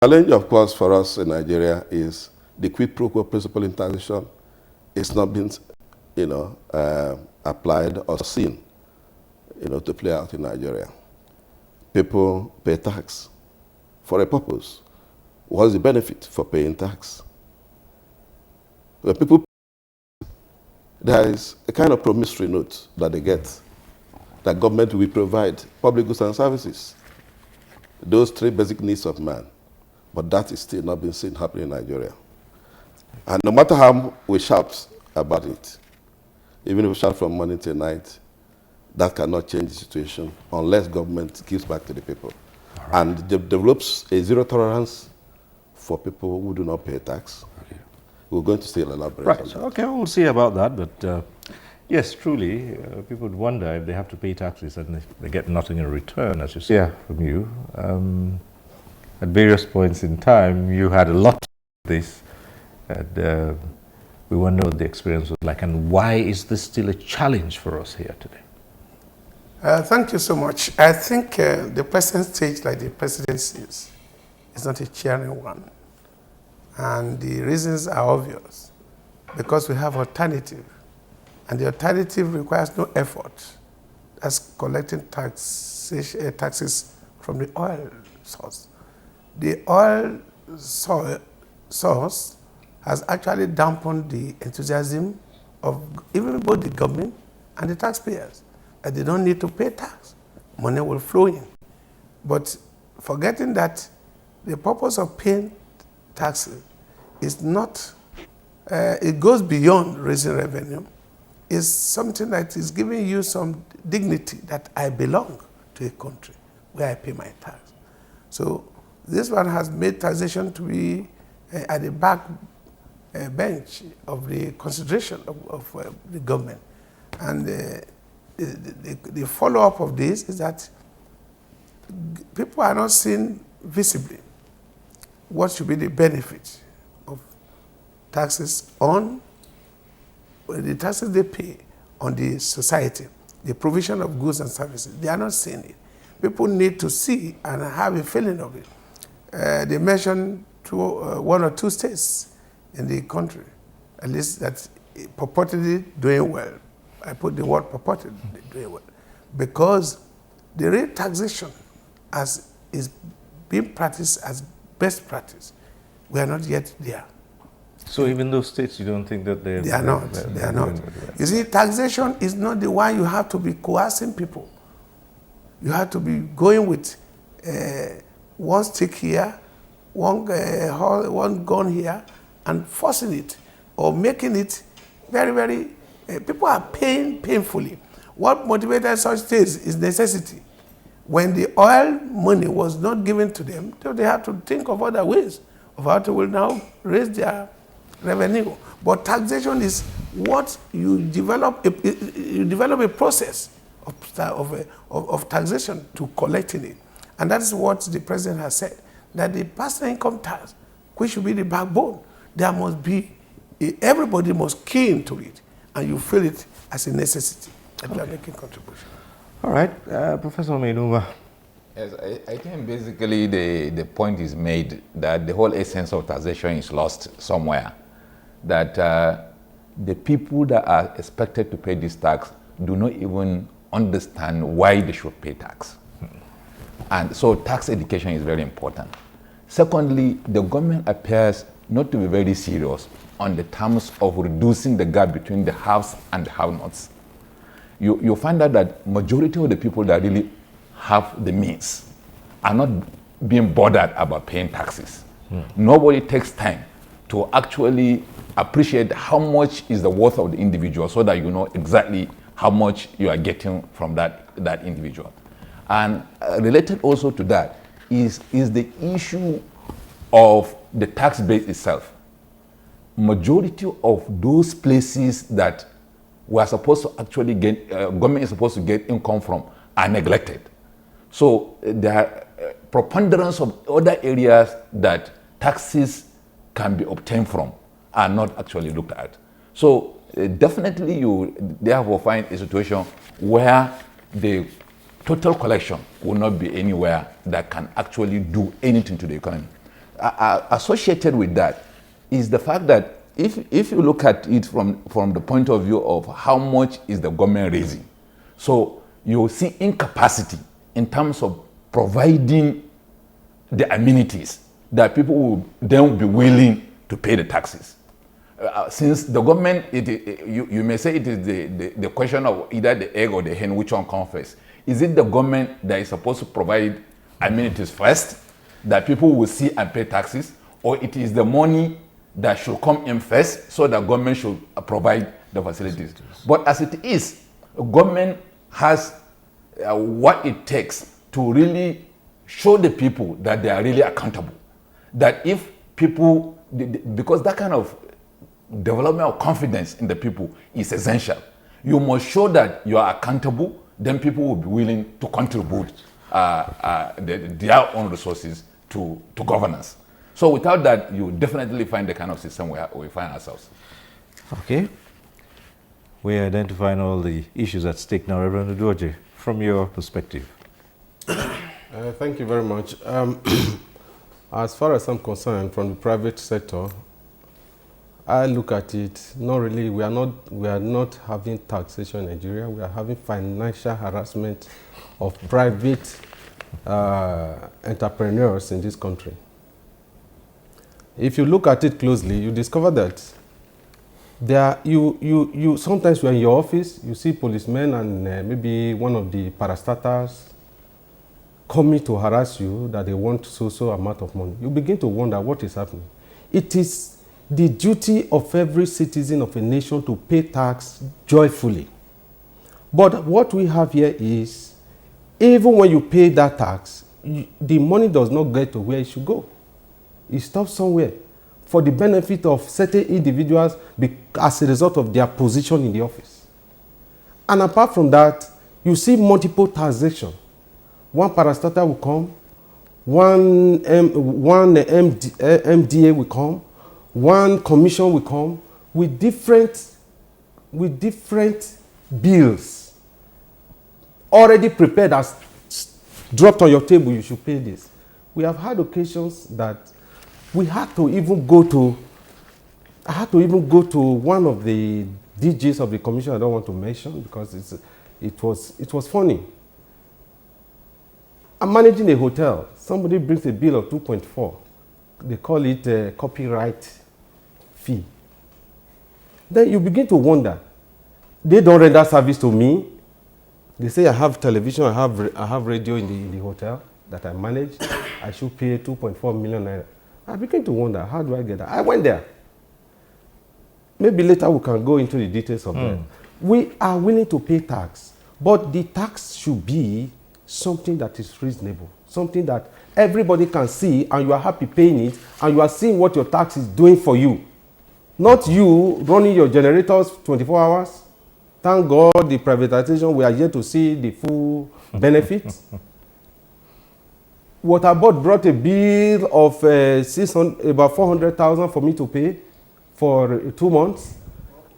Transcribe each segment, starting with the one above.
challenge, of course, for us in Nigeria is the quid pro quo principle in taxation. It's not been, applied or seen, to play out in Nigeria. People pay tax for a purpose. What's the benefit for paying tax? When people, there is a kind of promissory note that they get that government will provide public goods and services. Those three basic needs of man. But that is still not being seen happening in Nigeria. And no matter how we shout about it, even if we shout from morning till night, that cannot change the situation unless government gives back to the people. Right. And develops a zero tolerance for people who do not pay tax. Okay. We're going to still elaborate on that. Okay, we'll see about that. But yes, truly, people would wonder if they have to pay taxes and they get nothing in return, as you say, from you. At various points in time, you had a lot of this, and we wonder what the experience was like, and why is this still a challenge for us here today? Thank you so much. I think the present stage, like the presidency is not a cheering one. And the reasons are obvious, because we have alternative, and the alternative requires no effort. That's collecting taxes from the oil source. The oil source has actually dampened the enthusiasm of even both the government and the taxpayers, that they don't need to pay tax. Money will flow in. But forgetting that the purpose of paying taxes is not, it goes beyond raising revenue. It's something that is giving you some dignity that I belong to a country where I pay my tax. So this one has made taxation to be at the back bench of the consideration of the government. And the follow-up of this is that people are not seeing visibly what should be the benefit of taxes on the taxes they pay on the society, the provision of goods and services. They are not seeing it. People need to see and have a feeling of it. They mentioned one or two states in the country, at least that purportedly doing well. I put the word purportedly doing well, because the real taxation as is being practiced as best practice, we are not yet there. So even those states, you don't think that they are not? They are not. You see, taxation is not the one you have to be coercing people. You have to be going with one stick here, one gun here, and forcing it, or making it very, very, people are paying painfully. What motivated such states is necessity. When the oil money was not given to them, so they had to think of other ways of how to will now raise their revenue. But taxation is what you develop. You develop a process of taxation to collecting it. And that's what the president has said, that the personal income tax, which should be the backbone, there must be, everybody must key into it, and you feel it as a necessity that you are making contribution. All right, Professor Mainuma. Yes, I think basically the point is made that the whole essence of taxation is lost somewhere. That the people that are expected to pay this tax do not even understand why they should pay tax. And so tax education is very important. Secondly, the government appears not to be very serious on the terms of reducing the gap between the haves and the have-nots. You find out that majority of the people that really have the means are not being bothered about paying taxes. Nobody takes time to actually appreciate how much is the worth of the individual, so that you know exactly how much you are getting from that individual. And related also to that is the issue of the tax base itself. Majority of those places that we are supposed to actually get, government is supposed to get income from, are neglected. So there are preponderance of other areas that taxes can be obtained from are not actually looked at. So definitely you therefore find a situation where the total collection will not be anywhere that can actually do anything to the economy. associated with that is the fact that if you look at it from the point of view of how much is the government raising, so you see incapacity in terms of providing the amenities that people will then be willing to pay the taxes. Since the government, you may say it is the question of either the egg or the hen, which one comes first. Is it the government that is supposed to provide amenities first, that people will see and pay taxes, or it is the money that should come in first, so the government should provide the facilities? But as it is, government has what it takes to really show the people that they are really accountable. That if people, because that kind of development of confidence in the people is essential. You must show that you are accountable, then people will be willing to contribute their own resources to governance. So without that, you definitely find the kind of system where we find ourselves. Okay. We're identifying all the issues at stake now. Reverend Udoje, from your perspective. Thank you very much. As far as I'm concerned, from the private sector, I look at it, not really, we are not having taxation in Nigeria, we are having financial harassment of private entrepreneurs in this country. If you look at it closely, you discover that sometimes you're in your office, you see policemen and maybe one of the parastatals coming to harass you that they want so amount of money. You begin to wonder what is happening. It is the duty of every citizen of a nation to pay tax joyfully. But what we have here is, even when you pay that tax, the money does not get to where it should go. It stops somewhere for the benefit of certain individuals as a result of their position in the office. And apart from that, you see multiple taxation. One parastatal will come, one MDA will come, one commission will come with different bills already prepared as dropped on your table. You should pay this. We have had occasions that I had to even go to one of the DGs of the commission I don't want to mention because it was funny. I'm managing a hotel. Somebody brings a bill of 2.4. They call it a copyright fee. Then you begin to wonder. They don't render service to me. They say I have television, I have radio in the hotel that I manage. I should pay 2.4 million naira. I begin to wonder, how do I get that? I went there. Maybe later we can go into the details of that. We are willing to pay tax, but the tax should be something that is reasonable, something that everybody can see and you are happy paying it and you are seeing what your tax is doing for you. Not you running your generators 24 hours. Thank God the privatization, we are yet to see the full benefits. Water Board brought a bill of about 400,000 for me to pay for 2 months,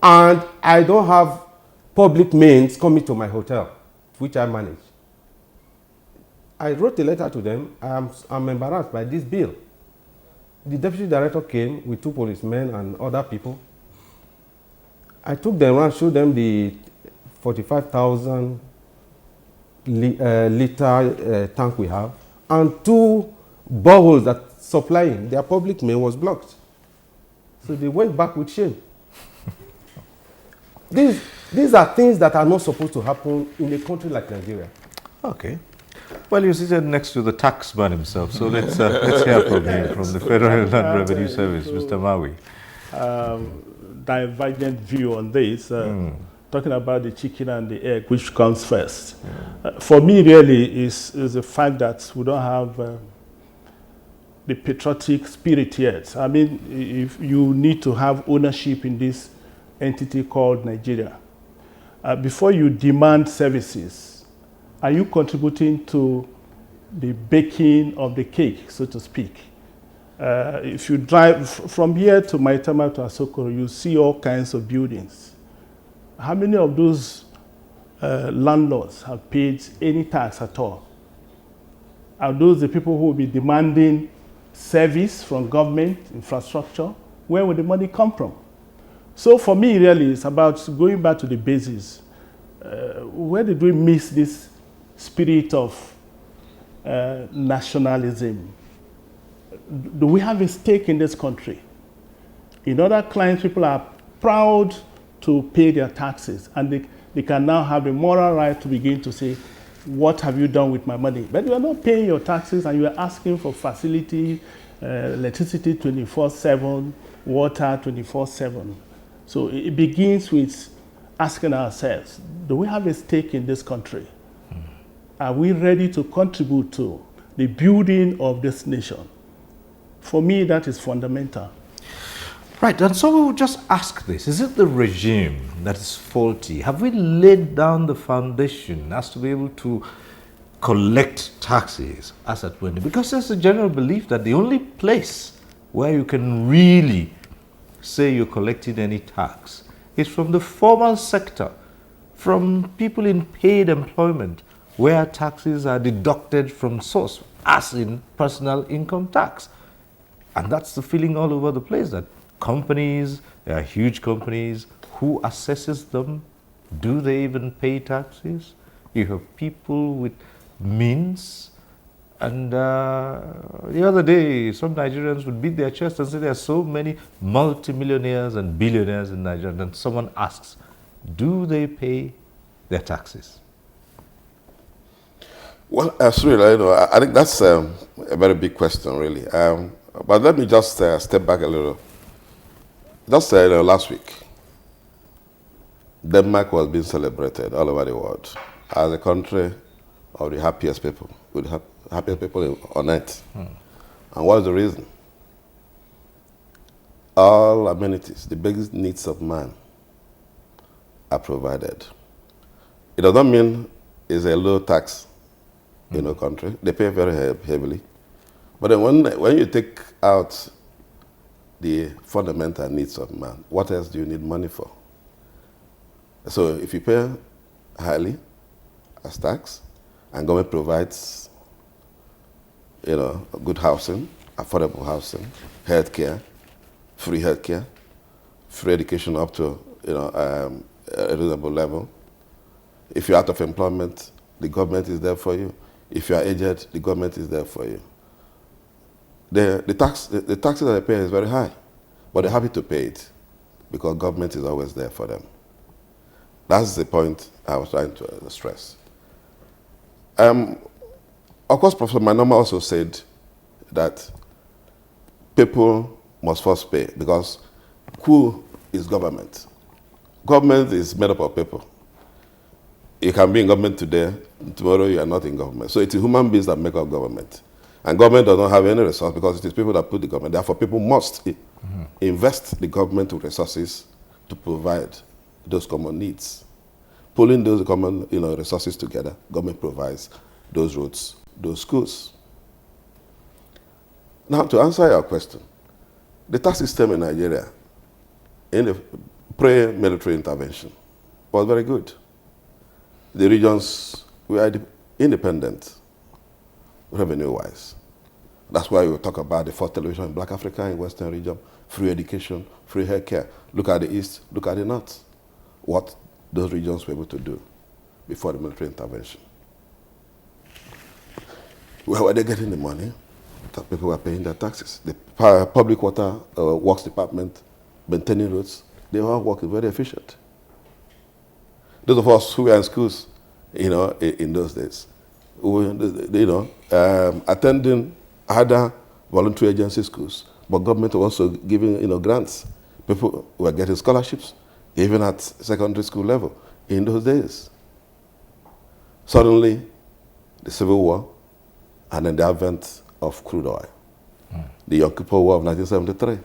and I don't have public mains coming to my hotel, which I manage. I wrote a letter to them. I'm embarrassed by this bill. The deputy director came with 2 policemen and other people. I took them around, showed them the 45,000 liter tank we have, and 2 boreholes that supplying. Their public main was blocked. So they went back with shame. These are things that are not supposed to happen in a country like Nigeria. Okay. Well, you're seated next to the tax man himself, so let's hear from you, from the Federal Land Revenue Service, Mr. Mawi. Divergent view on this, talking about the chicken and the egg, which comes first. For me, really, is the fact that we don't have the patriotic spirit yet. I mean, if you need to have ownership in this entity called Nigeria, before you demand services, are you contributing to the baking of the cake, so to speak? If you drive from here to Maitama to Asokoro, you see all kinds of buildings. How many of those landlords have paid any tax at all? Are those the people who will be demanding service from government, infrastructure, where will the money come from? So for me, really, it's about going back to the basis. Where did we miss this spirit of nationalism? Do we have a stake in this country? In other clients, people are proud to pay their taxes, and they can now have the moral right to begin to say, what have you done with my money? But you are not paying your taxes, and you are asking for facility, electricity 24/7, water 24/7. So it begins with asking ourselves, do we have a stake in this country? Are we ready to contribute to the building of this nation? For me, that is fundamental. Right, and so we would just ask this. Is it the regime that is faulty? Have we laid down the foundation as to be able to collect taxes as at when? Because there's a general belief that the only place where you can really say you're collecting any tax is from the formal sector, from people in paid employment, where taxes are deducted from source, as in personal income tax. And that's the feeling all over the place, that companies, there are huge companies, who assesses them? Do they even pay taxes? You have people with means. And the other day, some Nigerians would beat their chest and say there are so many multimillionaires and billionaires in Nigeria. And someone asks, do they pay their taxes? Well, Cyril, I think that's a very big question, really. But let me just step back a little. Just last week, Denmark was being celebrated all over the world as a country of the happiest people, with happiest people on earth. And what's the reason? All amenities, the biggest needs of man, are provided. It does not mean it's a low tax country. They pay very heavily. But then when you take out the fundamental needs of man, what else do you need money for? So if you pay highly as tax, and government provides, good housing, affordable housing, healthcare, free education up to a reasonable level. If you're out of employment, the government is there for you. If you are aged, the government is there for you. The taxes that they pay is very high, but they're happy to pay it because government is always there for them. That's the point I was trying to stress. Of course, Professor Manoma also said that people must first pay, because who is government? Government is made up of people. You can be in government today, tomorrow you are not in government. So it's human beings that make up government. And government does not have any resource because it is people that put the government. Therefore, people must invest the government with resources to provide those common needs. Pulling those common resources together, government provides those roads, those schools. Now, to answer your question, the tax system in Nigeria, in the pre-military intervention, was very good. The regions were independent, revenue-wise. That's why we talk about the first television in Black Africa in Western region, free education, free healthcare. Look at the East, look at the North. What those regions were able to do before the military intervention. Where were they getting the money? That people were paying their taxes. The public water works department, maintaining roads, they were all working very efficient. Those of us who were in schools, in those days, attending other voluntary agency schools, but government was also giving, grants. People were getting scholarships, even at secondary school level in those days. Suddenly, the Civil War, and then the advent of crude oil, the Yom Kippur War of 1973.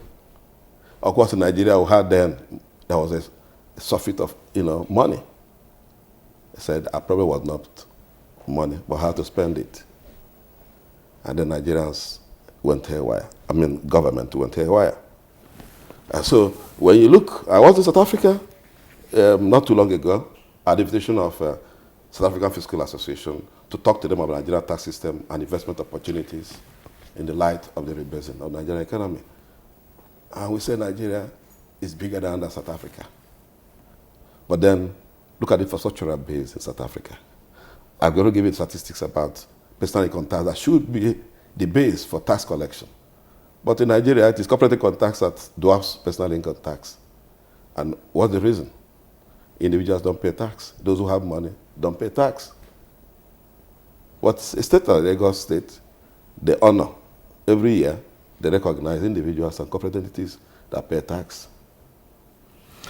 Of course, in Nigeria, we had then, there was a surfeit of, money. They said, our problem was not money, but how to spend it. And then Nigerians went haywire. Government went haywire. And so when you look, I was in South Africa not too long ago at the invitation of South African Fiscal Association to talk to them about the Nigerian tax system and investment opportunities in the light of the rebasing of the Nigerian economy. And we say Nigeria is bigger than South Africa. But then, look at the infrastructural base in South Africa. I'm going to give you statistics about personal income tax that should be the base for tax collection. But in Nigeria, it is corporate income tax that dwarfs personal income tax. And what's the reason? Individuals don't pay tax. Those who have money don't pay tax. What's a state like Lagos State, they honor every year, they recognize individuals and corporate entities that pay tax.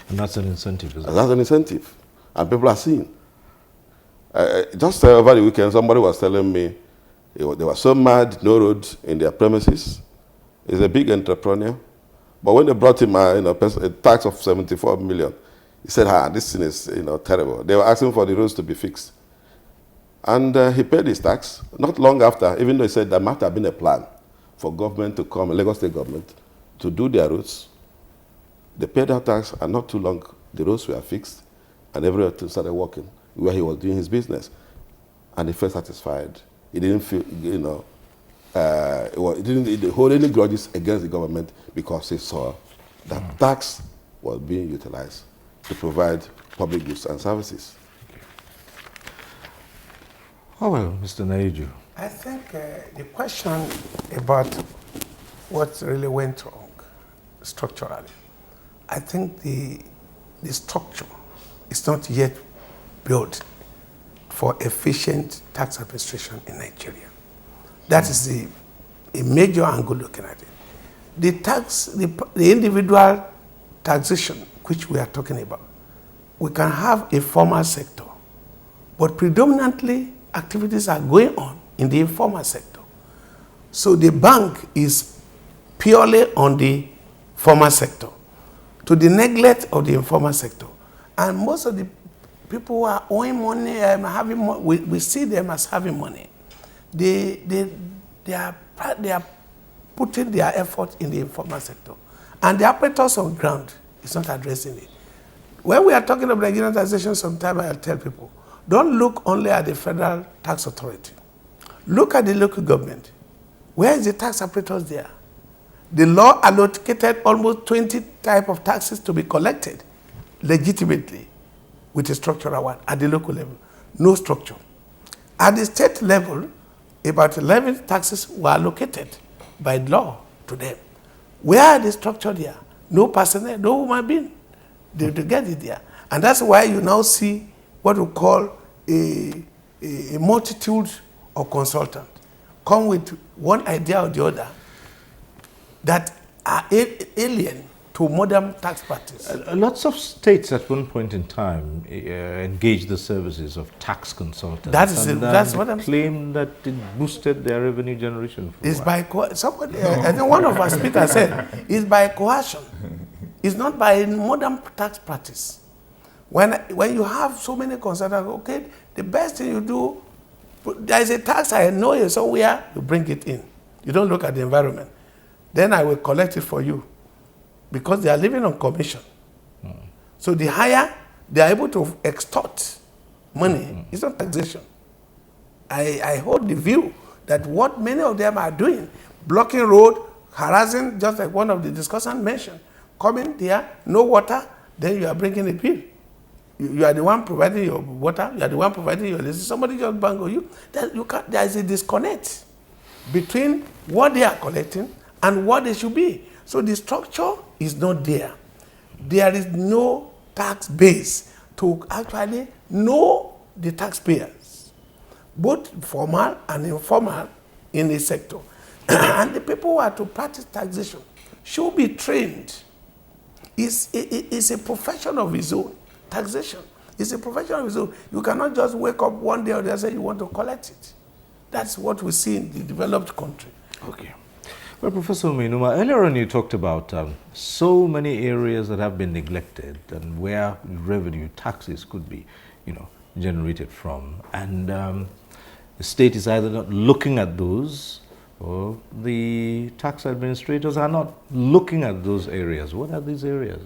And that's an incentive, isn't it? That's an incentive. And people are seeing. Just over the weekend, somebody was telling me they were so mad, no road in their premises. He's a big entrepreneur. But when they brought him a tax of 74 million, he said, this thing is terrible. They were asking for the roads to be fixed. And he paid his tax. Not long after, even though he said there might have been a plan for government to come, Lagos State government, to do their roads. They paid that tax, and not too long, the roads were fixed, and everything started working where he was doing his business. And he felt satisfied. He didn't feel, he didn't hold any grudges against the government because he saw that tax was being utilized to provide public goods and services. Oh, well, Mr. Naiju. I think the question about what really went wrong structurally, I think the structure is not yet built for efficient tax administration in Nigeria. That is a major angle looking at it. The individual taxation, which we are talking about, we can have a formal sector, but predominantly activities are going on in the informal sector. So the bank is purely on the formal sector, to the neglect of the informal sector. And most of the people who are owing money, having money, we see them as having money. They are putting their effort in the informal sector. And the apparatus on ground is not addressing it. When we are talking about Nigerian taxation, sometimes I'll tell people, don't look only at the federal tax authority. Look at the local government. Where is the tax apparatus there? The law allocated almost 20 types of taxes to be collected legitimately with a structural one at the local level. No structure. At the state level, about 11 taxes were allocated by law to them. Where are the structure there? No personnel, no human being to get it there. And that's why you now see what we call a multitude of consultants come with one idea or the other that are alien to modern tax practice. Lots of states at one point in time engaged the services of tax consultants. That's what I'm claim that it boosted their revenue generation. It's by somebody. I think one of our speakers said it's by coercion. It's not by modern tax practice. When you have so many consultants, okay, the best thing you do, there is a tax I know you somewhere, you bring it in. You don't look at the environment. Then I will collect it for you. Because they are living on commission. So the higher they are able to extort money, it's not taxation. I hold the view that what many of them are doing, blocking road, harassing, just like one of the discussants mentioned, coming there, no water, then you are bringing a bill. You are the one providing your water, you are the one providing your electricity, somebody just bangle you. There is a disconnect between what they are collecting and what they should be. So the structure is not there. There is no tax base to actually know the taxpayers, both formal and informal in the sector. And the people who are to practice taxation should be trained. It's a profession of its own. Taxation is a profession of its own. You cannot just wake up one day or the other and say you want to collect it. That's what we see in the developed country. Okay. Well, Professor Mainuma, earlier on you talked about so many areas that have been neglected and where revenue taxes could be, generated from. And the state is either not looking at those or the tax administrators are not looking at those areas. What are these areas?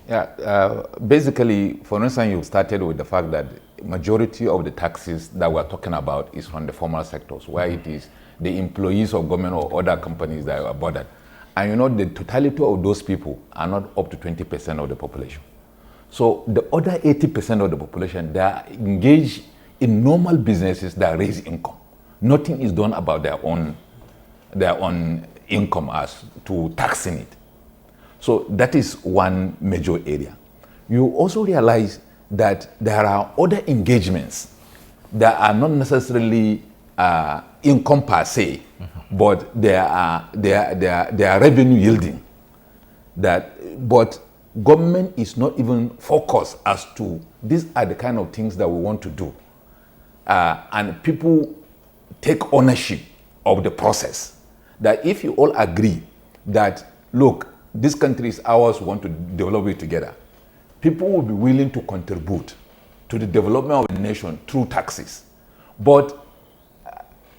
Yeah, basically, for instance, you started with the fact that majority of the taxes that we're talking about is from the formal sectors, where it is the employees of government or other companies that are about that. And you know, the totality of those people are not up to 20% of the population. So the other 80% of the population, they are engaged in normal businesses that raise income. Nothing is done about their own income as to taxing it. So that is one major area. You also realize that there are other engagements that are not necessarily income per se, but they are revenue yielding. But government is not even focused as to these are the kind of things that we want to do, and people take ownership of the process. That if you all agree that, look, this country is ours, we want to develop it together, people will be willing to contribute to the development of the nation through taxes. But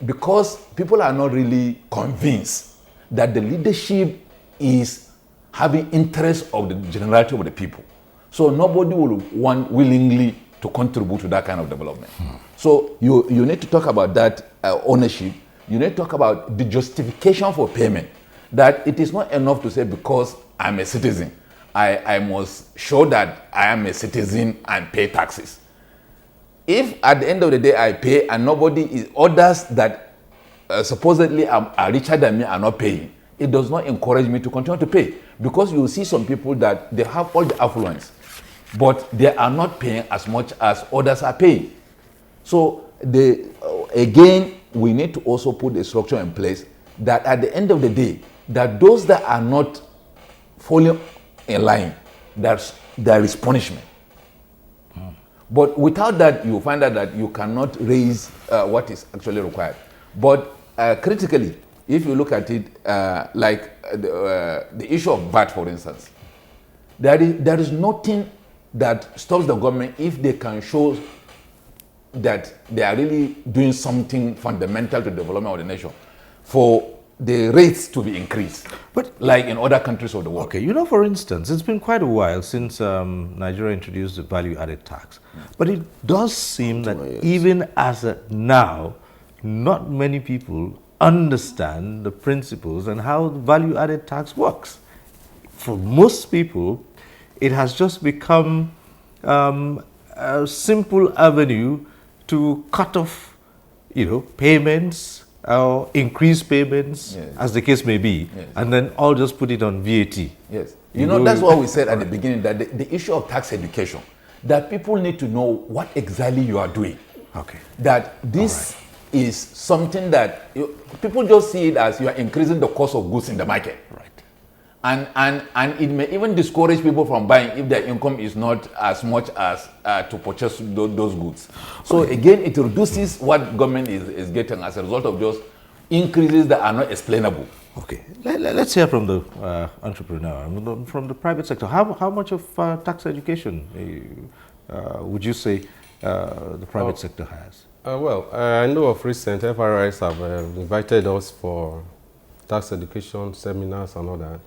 because people are not really convinced that the leadership is having interest of the generality of the people, so nobody will want willingly to contribute to that kind of development. So you need to talk about that ownership. You need to talk about the justification for payment. That it is not enough to say because I'm a citizen, I must show that I am a citizen and pay taxes. If at the end of the day I pay and others that supposedly are richer than me are not paying, it does not encourage me to continue to pay. Because you see some people that they have all the affluence, but they are not paying as much as others are paying. So again, we need to also put a structure in place that at the end of the day, that those that are not falling in line, there is punishment. But without that, you find out that you cannot raise what is actually required. But critically, if you look at it, like the issue of VAT, for instance, there is nothing that stops the government if they can show that they are really doing something fundamental to the development of the nation for the rates to be increased, but like in other countries of the world. Okay, you know, for instance, it's been quite a while since Nigeria introduced the value-added tax, but it does seem that even as of now, not many people understand the principles and how the value-added tax works. For most people, it has just become a simple avenue to cut off, payments, or increase payments, yes, as the case may be, yes, and then all just put it on VAT. Yes. You know, that's what we said at the beginning, that the issue of tax education, that people need to know what exactly you are doing. Okay. That this is something that people just see it as you are increasing the cost of goods in the market. Right. And it may even discourage people from buying if their income is not as much as to purchase those goods. So again, it reduces what government is getting as a result of just increases that are not explainable. Okay, let's hear from the entrepreneur, from the private sector. How much of tax education would you say the private sector has? I know of recent FRIs have invited us for tax education seminars and all that.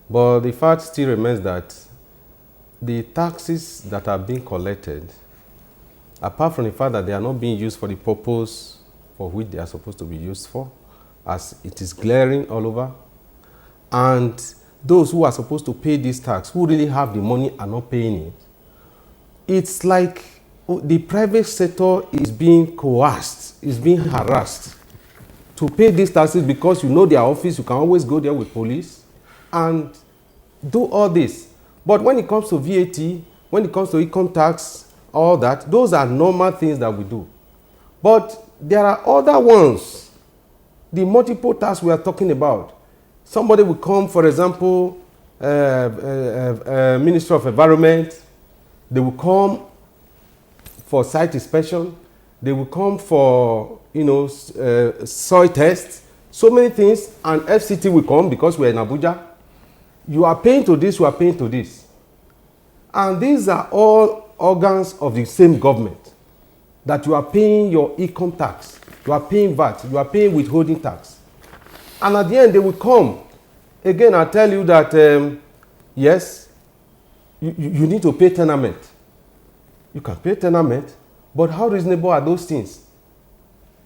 But the fact still remains that the taxes that are being collected, apart from the fact that they are not being used for the purpose for which they are supposed to be used for, as it is glaring all over, and those who are supposed to pay this tax, who really have the money, are not paying it, it's like the private sector is being coerced, is being harassed to pay these taxes because you know their office, you can always go there with police and do all this. But when it comes to VAT, when it comes to income tax, all that, those are normal things that we do. But there are other ones, the multiple tax we are talking about. Somebody will come, for example, Ministry of Environment, they will come for site inspection, they will come for, soil tests, so many things, and FCT will come because we're in Abuja. You are paying to this, you are paying to this. And these are all organs of the same government, that you are paying your income tax, you are paying VAT, you are paying withholding tax. And at the end, they will come. Again, I tell you that, yes, you need to pay tenement. You can pay tenement, but how reasonable are those things?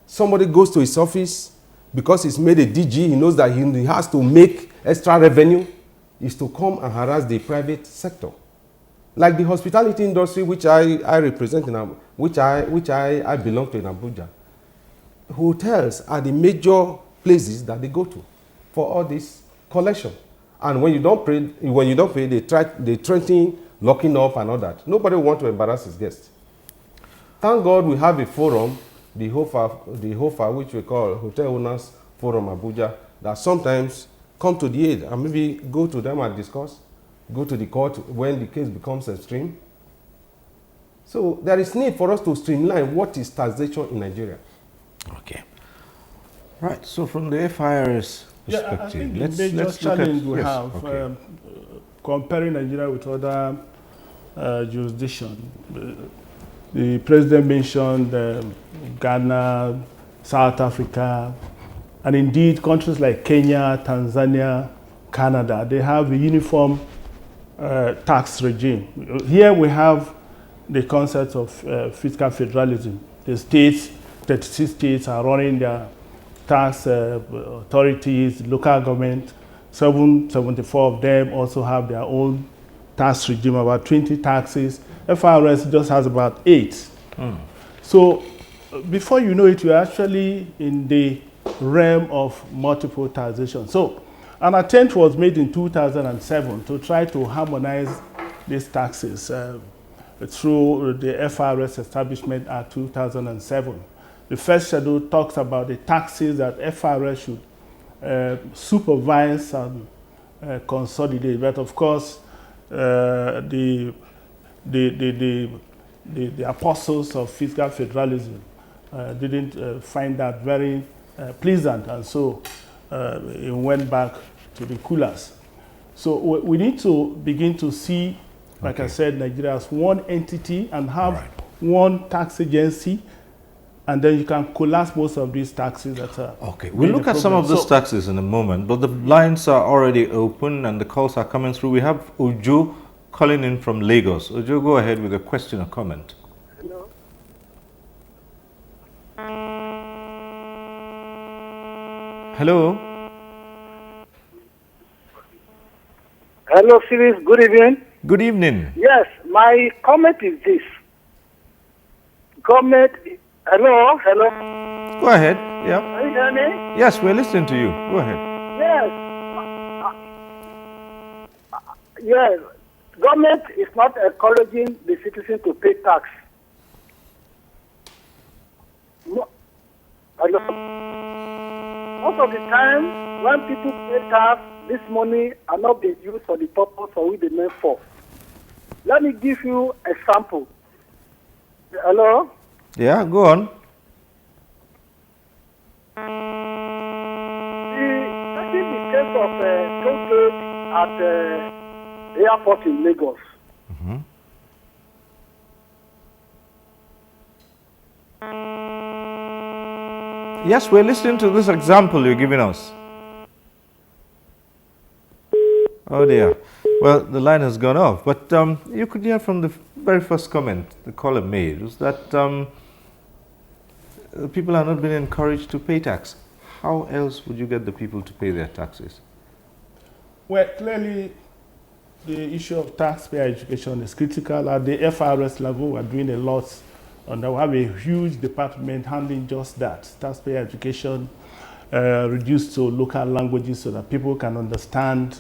Somebody goes to his office, because he's made a DG, he knows that he has to make extra revenue, is to come and harass the private sector. Like the hospitality industry, which I represent, which I belong to in Abuja. Hotels are the major places that they go to for all this collection. And when you don't pay, they threaten locking up and all that. Nobody wants to embarrass his guests. Thank God we have a forum, the HOFA, which we call Hotel Owners Forum Abuja, that sometimes come to the aid and maybe go to them and discuss, go to the court when the case becomes extreme. So there is need for us to streamline what is taxation in Nigeria. Okay. Right. So from the FIRS perspective, I think let's the major look challenge at, we yes, have okay. comparing Nigeria with other jurisdictions. The president mentioned Ghana, South Africa, and indeed countries like Kenya, Tanzania, Canada. They have a uniform tax regime. Here we have the concept of fiscal federalism. The states, 36 states, are running their tax authorities, local government. 774 of them also have their own tax regime, about 20 taxes. FIRS just has about 8. So before you know it, you're actually in the realm of multiple taxation. So an attempt was made in 2007 to try to harmonize these taxes through the FIRS Establishment Act 2007. The first schedule talks about the taxes that FIRS should supervise and consolidate. But of course, the apostles of fiscal federalism didn't find that very pleasant, and so it went back to the coolers. So we need to begin to see, like I said, Nigeria as one entity and have one tax agency, and then you can collapse most of these taxes that are. Okay, we'll look at some of those taxes in a moment, but the lines are already open and the calls are coming through. We have Ojo calling in from Lagos. Ojo, go ahead with a question or comment. Hello. Hello. Hello, Cyril. Good evening. Good evening. Yes, my comment is this. Government. Hello. Go ahead. Yeah. Can you hear me? Yes, we're listening to you. Go ahead. Yes. Yes. Government is not encouraging the citizen to pay tax. No. Hello. Most of the time, when people pay tax, this money are not being used for the purpose for which they meant for. Let me give you an example. Hello? Yeah, go on. Taking the case of toll gate at the airport in Lagos. Yes, we're listening to this example you're giving us. Oh dear. Well, the line has gone off. But you could hear from the very first comment the caller made was that people are not being encouraged to pay tax. How else would you get the people to pay their taxes? Well, clearly, the issue of taxpayer education is critical. At the FIRS level, we're doing a lot, and we have a huge department handling just that, taxpayer education, reduced to local languages so that people can understand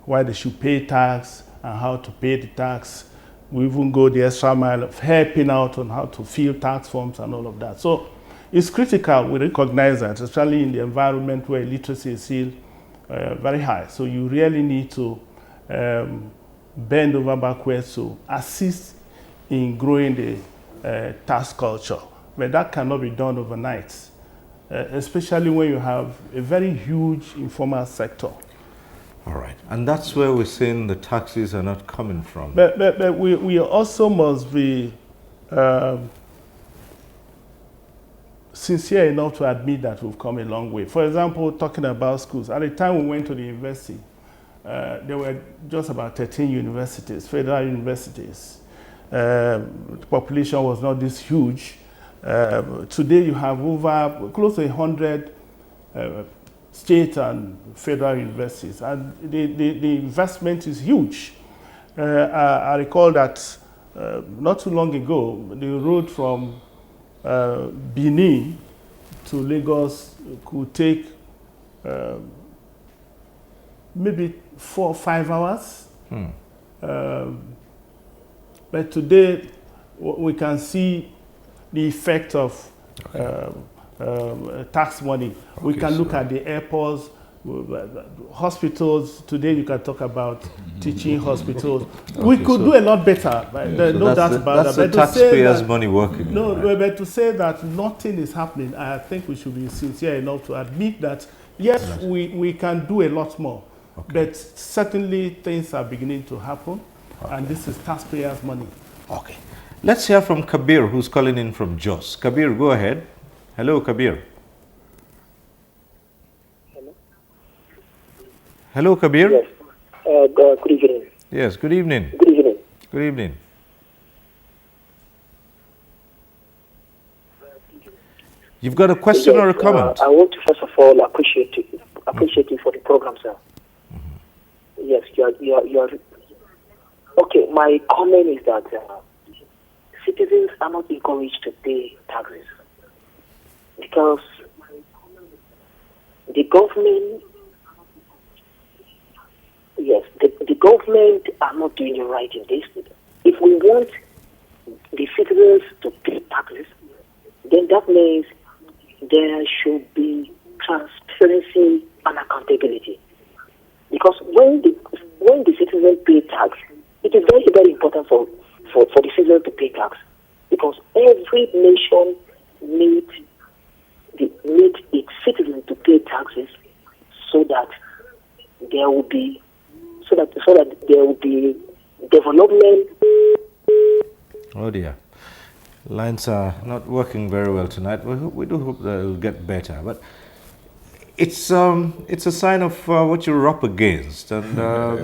why they should pay tax and how to pay the tax. We even go the extra mile of helping out on how to fill tax forms and all of that. So it's critical, we recognize that, especially in the environment where literacy is still very high. So you really need to bend over backwards to assist in growing the tax culture. But that cannot be done overnight, especially when you have a very huge informal sector. All right. And that's where we're saying the taxes are not coming from. But we also must be sincere enough to admit that we've come a long way. For example, talking about schools. At the time we went to the university, there were just about 13 universities, federal universities. The population was not this huge. Today you have over close to 100 state and federal universities, and the investment is huge. I recall that not too long ago, the road from Benin to Lagos could take maybe 4 or 5 hours. But today, we can see the effect of tax money. We can look at the airports, hospitals. Today you can talk about teaching hospitals. We could do a lot better. There's no doubt about that. That's the taxpayers' money working. No, but to say that nothing is happening, I think we should be sincere enough to admit that, yes, we can do a lot more. But certainly things are beginning to happen, and this is taxpayers' money. Okay. Let's hear from Kabir, who's calling in from Jos. Kabir, go ahead. Hello, Kabir. Hello, Kabir. Yes. Good evening. Yes, good evening. Good evening. Good evening. You've got a question or a comment? I want to first of all appreciate you for the program, sir. Yes, you are. Okay, my comment is that citizens are not encouraged to pay taxes because the government. Yes, the government are not doing the right in this. If we want the citizens to pay taxes, then that means there should be transparency and accountability. Because when the citizens pay tax, it is very, very important for the citizens to pay tax. Because every nation needs its citizens to pay taxes so that there will be development. Oh dear. Lines are not working very well tonight. We do hope that it will get better. But it's a sign of what you're up against, and the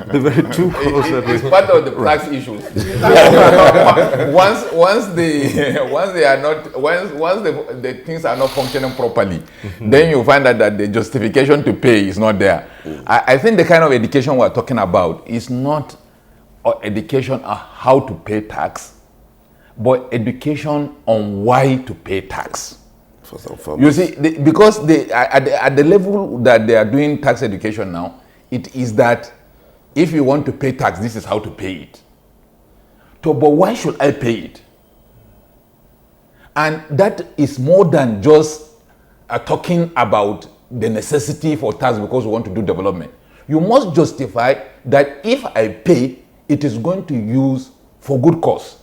very two calls that it's part of the tax issues. once the things are not functioning properly, then you find out that the justification to pay is not there. I think the kind of education we're talking about is not education on how to pay tax, but education on why to pay tax. You see, because at the level that they are doing tax education now, it is that if you want to pay tax, this is how to pay it. So, but why should I pay it? And that is more than just talking about the necessity for tax because we want to do development. You must justify that if I pay, it is going to use for good cause.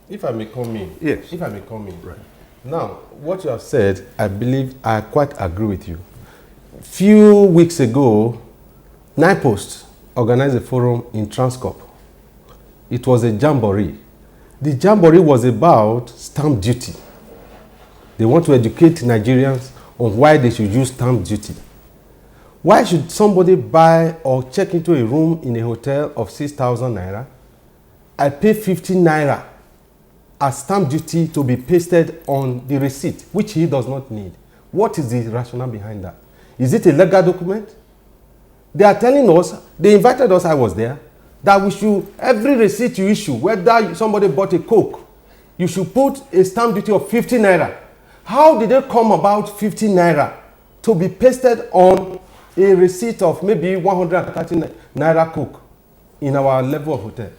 If I may come in. Yes. If I may come in. Right. Now, what you have said, I believe I quite agree with you. Few weeks ago, NIPOST organized a forum in Transcorp. It was a jamboree. The jamboree was about stamp duty. They want to educate Nigerians on why they should use stamp duty. Why should somebody buy or check into a room in a hotel of 6,000 naira? I pay 15 naira as stamp duty to be pasted on the receipt, which he does not need. What is the rationale behind that? Is it a legal document? They are telling us, they invited us, I was there, that we should, every receipt you issue, whether somebody bought a Coke, you should put a stamp duty of 50 naira. How did they come about 50 naira to be pasted on a receipt of maybe 130 naira Coke in our level of hotel?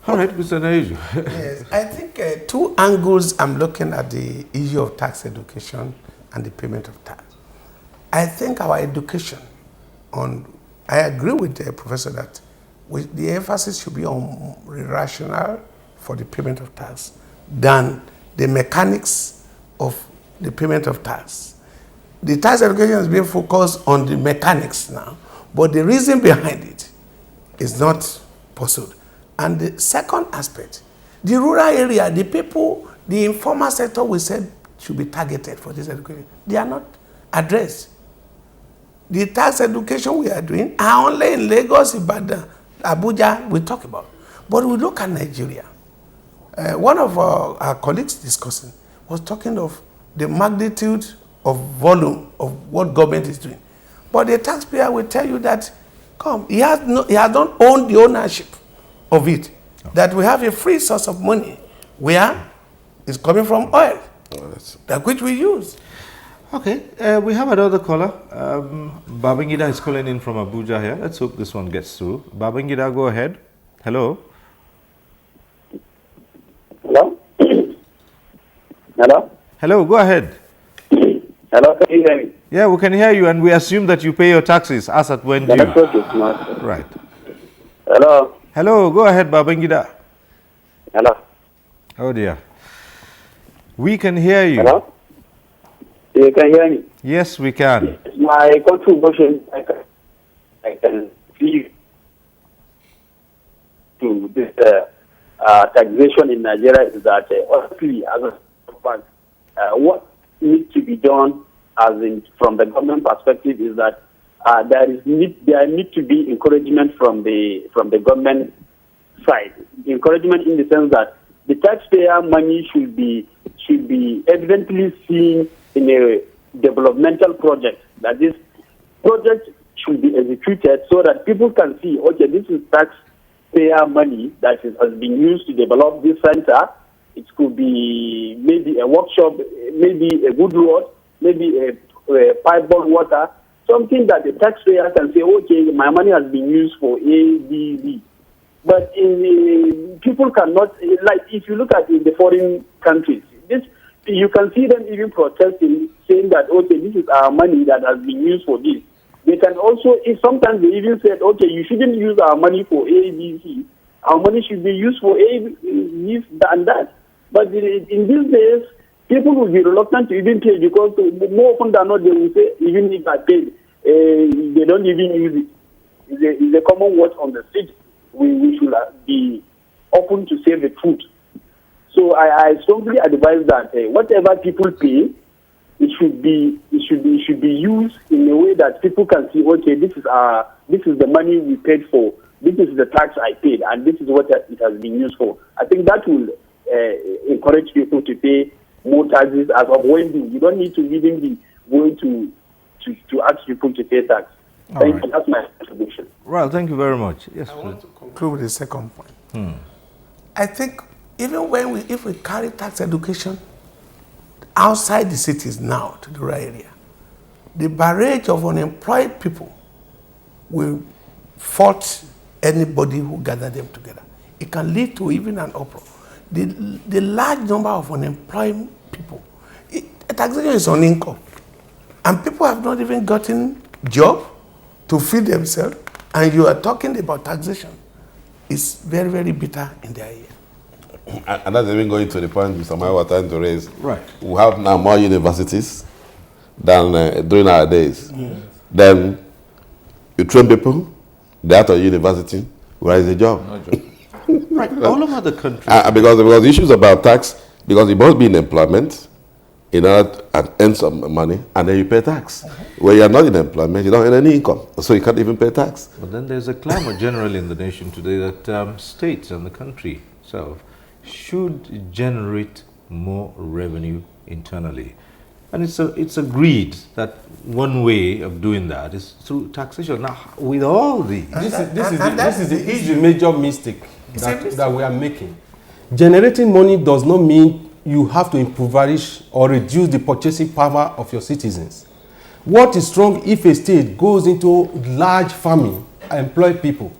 All right, Mr. Naiju. Yes, I think two angles I'm looking at the issue of tax education and the payment of tax. I think our education I agree with the professor that the emphasis should be on rationale for the payment of tax than the mechanics of the payment of tax. The tax education is being focused on the mechanics now, but the reason behind it is not pursued. And the second aspect, the rural area, the people, the informal sector we said should be targeted for this education. They are not addressed. The tax education we are doing are only in Lagos, Ibadan, Abuja, we talk about. But we look at Nigeria. One of our colleagues discussing was talking of the magnitude of volume of what government is doing. But the taxpayer will tell you that, he has not owned the ownership of it. That we have a free source of money where it's coming from oil, that which we use. Okay, we have another caller. Babangida is calling in from Abuja here. Let's hope this one gets through. Babangida, go ahead. Hello. Hello? Hello? Hello, go ahead. Hello, can you hear me? Yeah, we can hear you, and we assume that you pay your taxes as at when The due. network is not. Right. Hello? Hello, go ahead, Babangida. Hello? Oh dear. We can hear you. Hello? You can hear me? Yes, we can. My contribution, I can see to this taxation in Nigeria is that, honestly, as a fact, what needs to be done, as in from the government perspective, is that there need to be encouragement from the government side. Encouragement in the sense that the taxpayer money should be evidently seen in a developmental project. That this project should be executed so that people can see, okay, this is taxpayer money that has been used to develop this center. It could be maybe a workshop, maybe a good road, maybe a pipe-borne water, something that the taxpayer can say, okay, my money has been used for A, B, B. But people cannot, like if you look at in the foreign countries, you can see them even protesting, saying that, okay, this is our money that has been used for this. They can also, sometimes they even said, okay, you shouldn't use our money for A, B, C. Our money should be used for A, this, and that. But in these days, people will be reluctant to even pay because more often than not, they will say, even if I paid, they don't even use it. It's a common word on the street. We should be open to say the truth. So I strongly advise that whatever people pay, it should be used in a way that people can see, okay, this is the money we paid for, this is the tax I paid, and this is what it has been used for. I think that will encourage people to pay more taxes as of when you don't need to even be going to ask people to pay tax. Thank you. That's my contribution. Well, thank you very much. Yes, I please. want to conclude with the second point. I think even if we carry tax education outside the cities now to the rural area, the barrage of unemployed people will fault anybody who gather them together. It can lead to even an uproar. The large number of unemployed people, taxation is on income, and people have not even gotten job to feed themselves, and you are talking about taxation. It's very, very bitter in their ear. And that's even going to the point Mr. Maiwa was trying to raise. Right. We have now more universities than during our days. Then you train people, they're out of university, where is the job? No job. Right. All over the country. Because issues about tax, because you must be in employment in order to earn some money, and then you pay tax. When you're not in employment, you don't earn any income, so you can't even pay tax. But then there's a clamor generally in the nation today that states and the country itself should generate more revenue internally. And it's agreed that one way of doing that is through taxation. Now, with all these... This is the major mistake that we are making. Generating money does not mean you have to impoverish or reduce the purchasing power of your citizens. What is wrong if a state goes into large farming and employ people?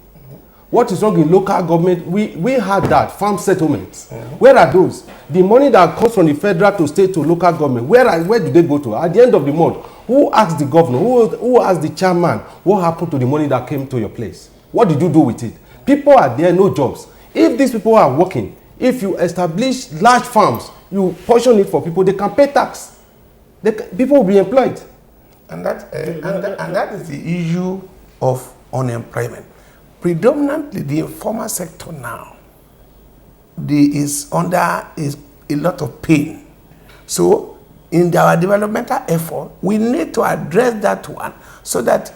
What is wrong in local government? We had that, farm settlements. Where are those? The money that comes from the federal to state to local government, where do they go to? At the end of the month, who asked the governor? Who asked the chairman? What happened to the money that came to your place? What did you do with it? People are there, no jobs. If these people are working, if you establish large farms, you portion it for people, they can pay tax. People will be employed. And that is the issue of unemployment. Predominantly, the informal sector now is under a lot of pain. So, in our developmental effort, we need to address that one so that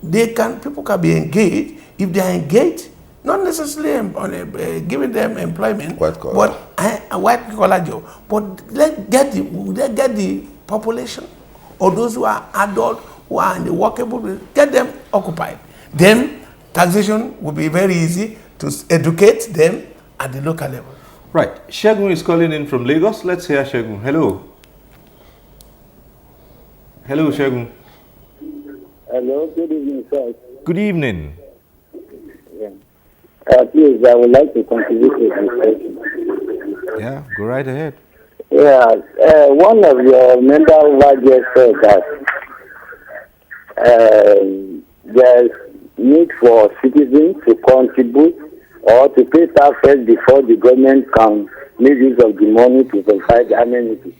people can be engaged. If they are engaged, not necessarily giving them employment, but a white collar job. But let's get the population, or those who are adult, who are in the workable, get them occupied. Then taxation will be very easy to educate them at the local level. Right. Shegun is calling in from Lagos. Let's hear Shegun. Hello. Hello, Shegun. Hello, good evening, sir. Good evening. Yeah. Please, I would like to contribute to this question. Yeah, go right ahead. Yeah, one of your members over just said that there's need for citizens to contribute or to pay taxes before the government can make use of the money to provide amenities.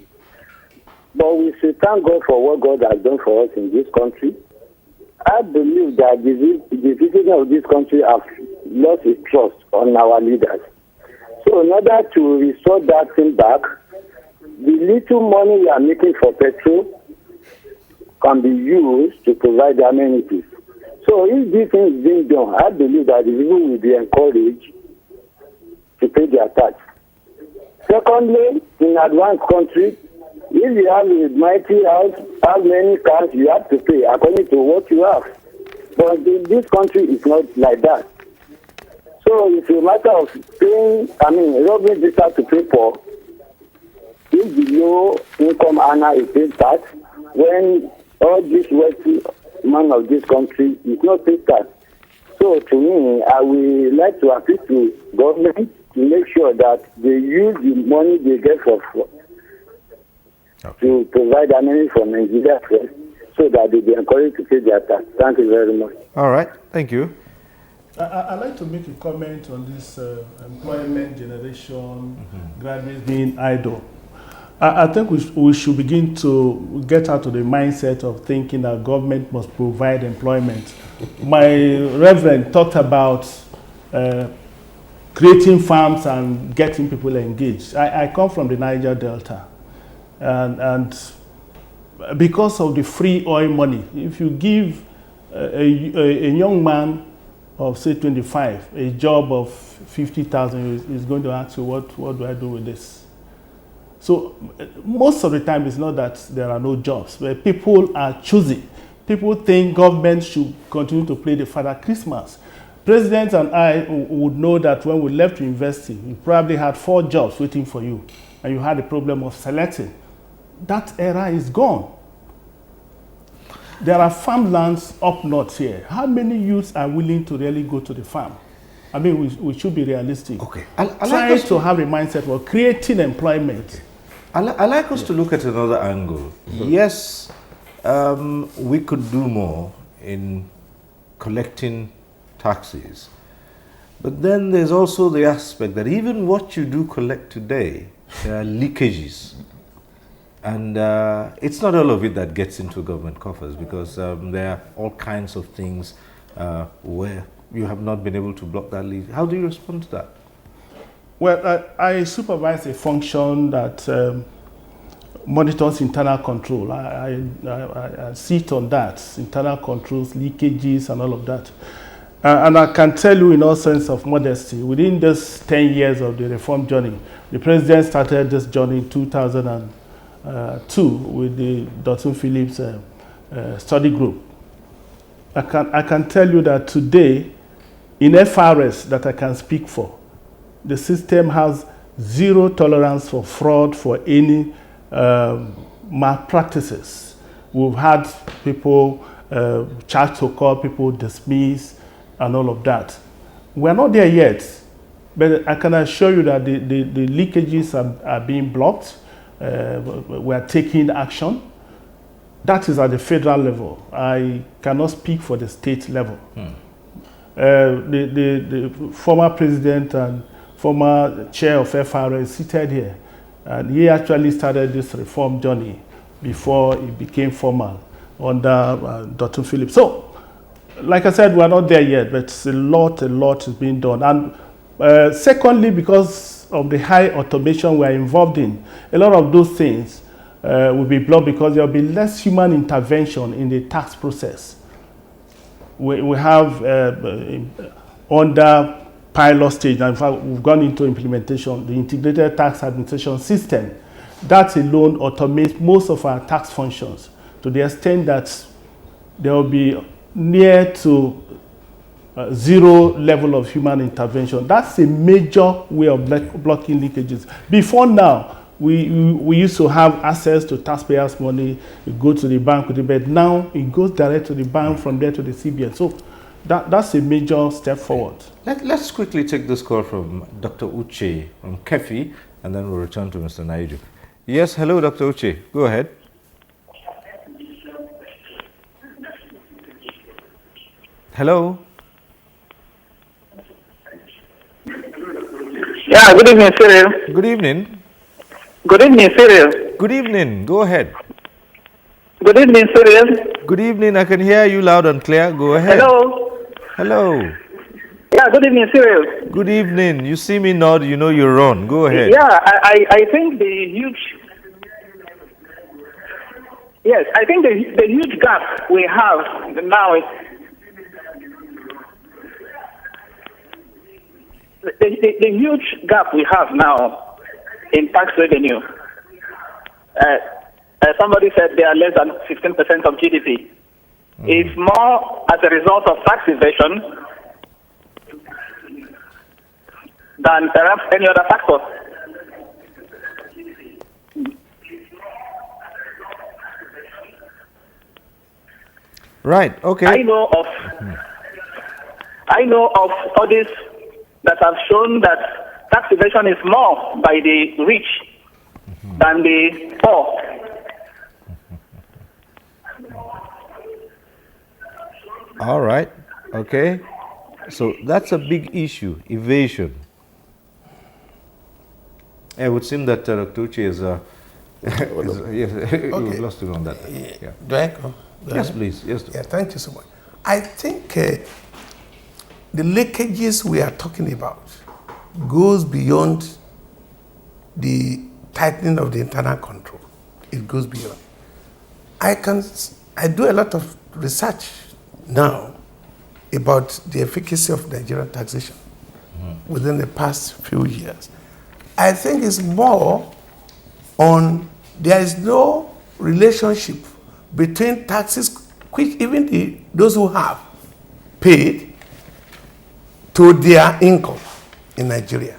But we should thank God for what God has done for us in this country. I believe that the citizens of this country have lost its trust on our leaders. So in order to restore that thing back, the little money we are making for petrol can be used to provide amenities. So if this thing is being done, I believe that the people will be encouraged to pay their tax. Secondly, in advanced countries, if you have a mighty house, how many cars you have to pay according to what you have. But this country is not like that. So it's a matter of paying, robbing this out to pay for. If the low income earner is paid tax, when all this wealthy man of this country is not paid tax. So to me, I would like to appeal to government to make sure that they use the money they get to provide amenities for Nigeria first, so that they be encouraged to pay their tax. Thank you very much. All right, thank you. I'd like to make a comment on this employment generation, graduates being idle. I think we should begin to get out of the mindset of thinking that government must provide employment. My reverend talked about creating farms and getting people engaged. I come from the Niger Delta, and because of the free oil money, if you give a young man of say 25 a job of 50,000, he's going to ask you, what do I do with this? So most of the time it's not that there are no jobs, but people are choosy. People think government should continue to play the Father Christmas. President and I would know that when we left university, you probably had 4 jobs waiting for you, and you had the problem of selecting. That era is gone. There are farmlands up north here. How many youths are willing to really go to the farm? I mean, we should be realistic. Okay. Try to have a mindset of creating employment. I like us to look at another angle. Yes, we could do more in collecting taxes. But then there's also the aspect that even what you do collect today, there are leakages. And it's not all of it that gets into government coffers, because there are all kinds of things where you have not been able to block that leak. How do you respond to that? Well, I supervise a function that monitors internal control. I sit on that, internal controls, leakages, and all of that. And I can tell you in all sense of modesty, within this 10 years of the reform journey, the president started this journey in 2002 with the Dr. Phillips study group. I can tell you that today, in FRS that I can speak for, the system has zero tolerance for fraud, for any malpractices. We've had people charged to call, people dismissed, and all of that. We're not there yet, but I can assure you that the leakages are being blocked. We're taking action. That is at the federal level. I cannot speak for the state level. The former president and former chair of FRS seated here, and he actually started this reform journey before it became formal under Dr. Phillips. So, like I said, we're not there yet, but a lot is being done. And secondly, because of the high automation we're involved in, a lot of those things will be blocked because there will be less human intervention in the tax process. We have under pilot stage. And in fact, we've gone into implementation, the integrated tax administration system. That alone automates most of our tax functions to the extent that there will be near to zero level of human intervention. That's a major way of blocking leakages. Before now, we used to have access to taxpayers' money. You go to the bank with it, but now it goes direct to the bank, from there to the CBN. So that's a major step forward. Let's quickly take this call from Dr. Uche from Kefi, and then we'll return to Mr. Naiju. Yes, hello, Dr. Uche. Go ahead. Hello. Yeah, good evening, Cyril. Good evening. Good evening, Cyril. Good evening. Go ahead. Good evening, Cyril. Good evening. I can hear you loud and clear. Go ahead. Hello. Hello. Yeah, good evening, Cyril. Good evening. You see me nod, you know you're on. Go ahead. Yeah, I think the huge gap we have now is the huge gap we have now in tax revenue. Somebody said they are less than 15% of GDP. It's more as a result of tax evasion than perhaps any other factor. Right, okay. I know of studies that have shown that tax evasion is more by the rich than the poor. All right, okay. So that's a big issue, evasion. It would seem that Dr. Uche is, we've lost him on that. Yeah. Do I go? Yes, please. Yes. Yeah, thank you so much. I think the leakages we are talking about goes beyond the tightening of the internal control. It goes beyond. I do a lot of research now about the efficacy of Nigerian taxation within the past few years. I think it's more on, there is no relationship between taxes, which even those who have paid, to their income in Nigeria.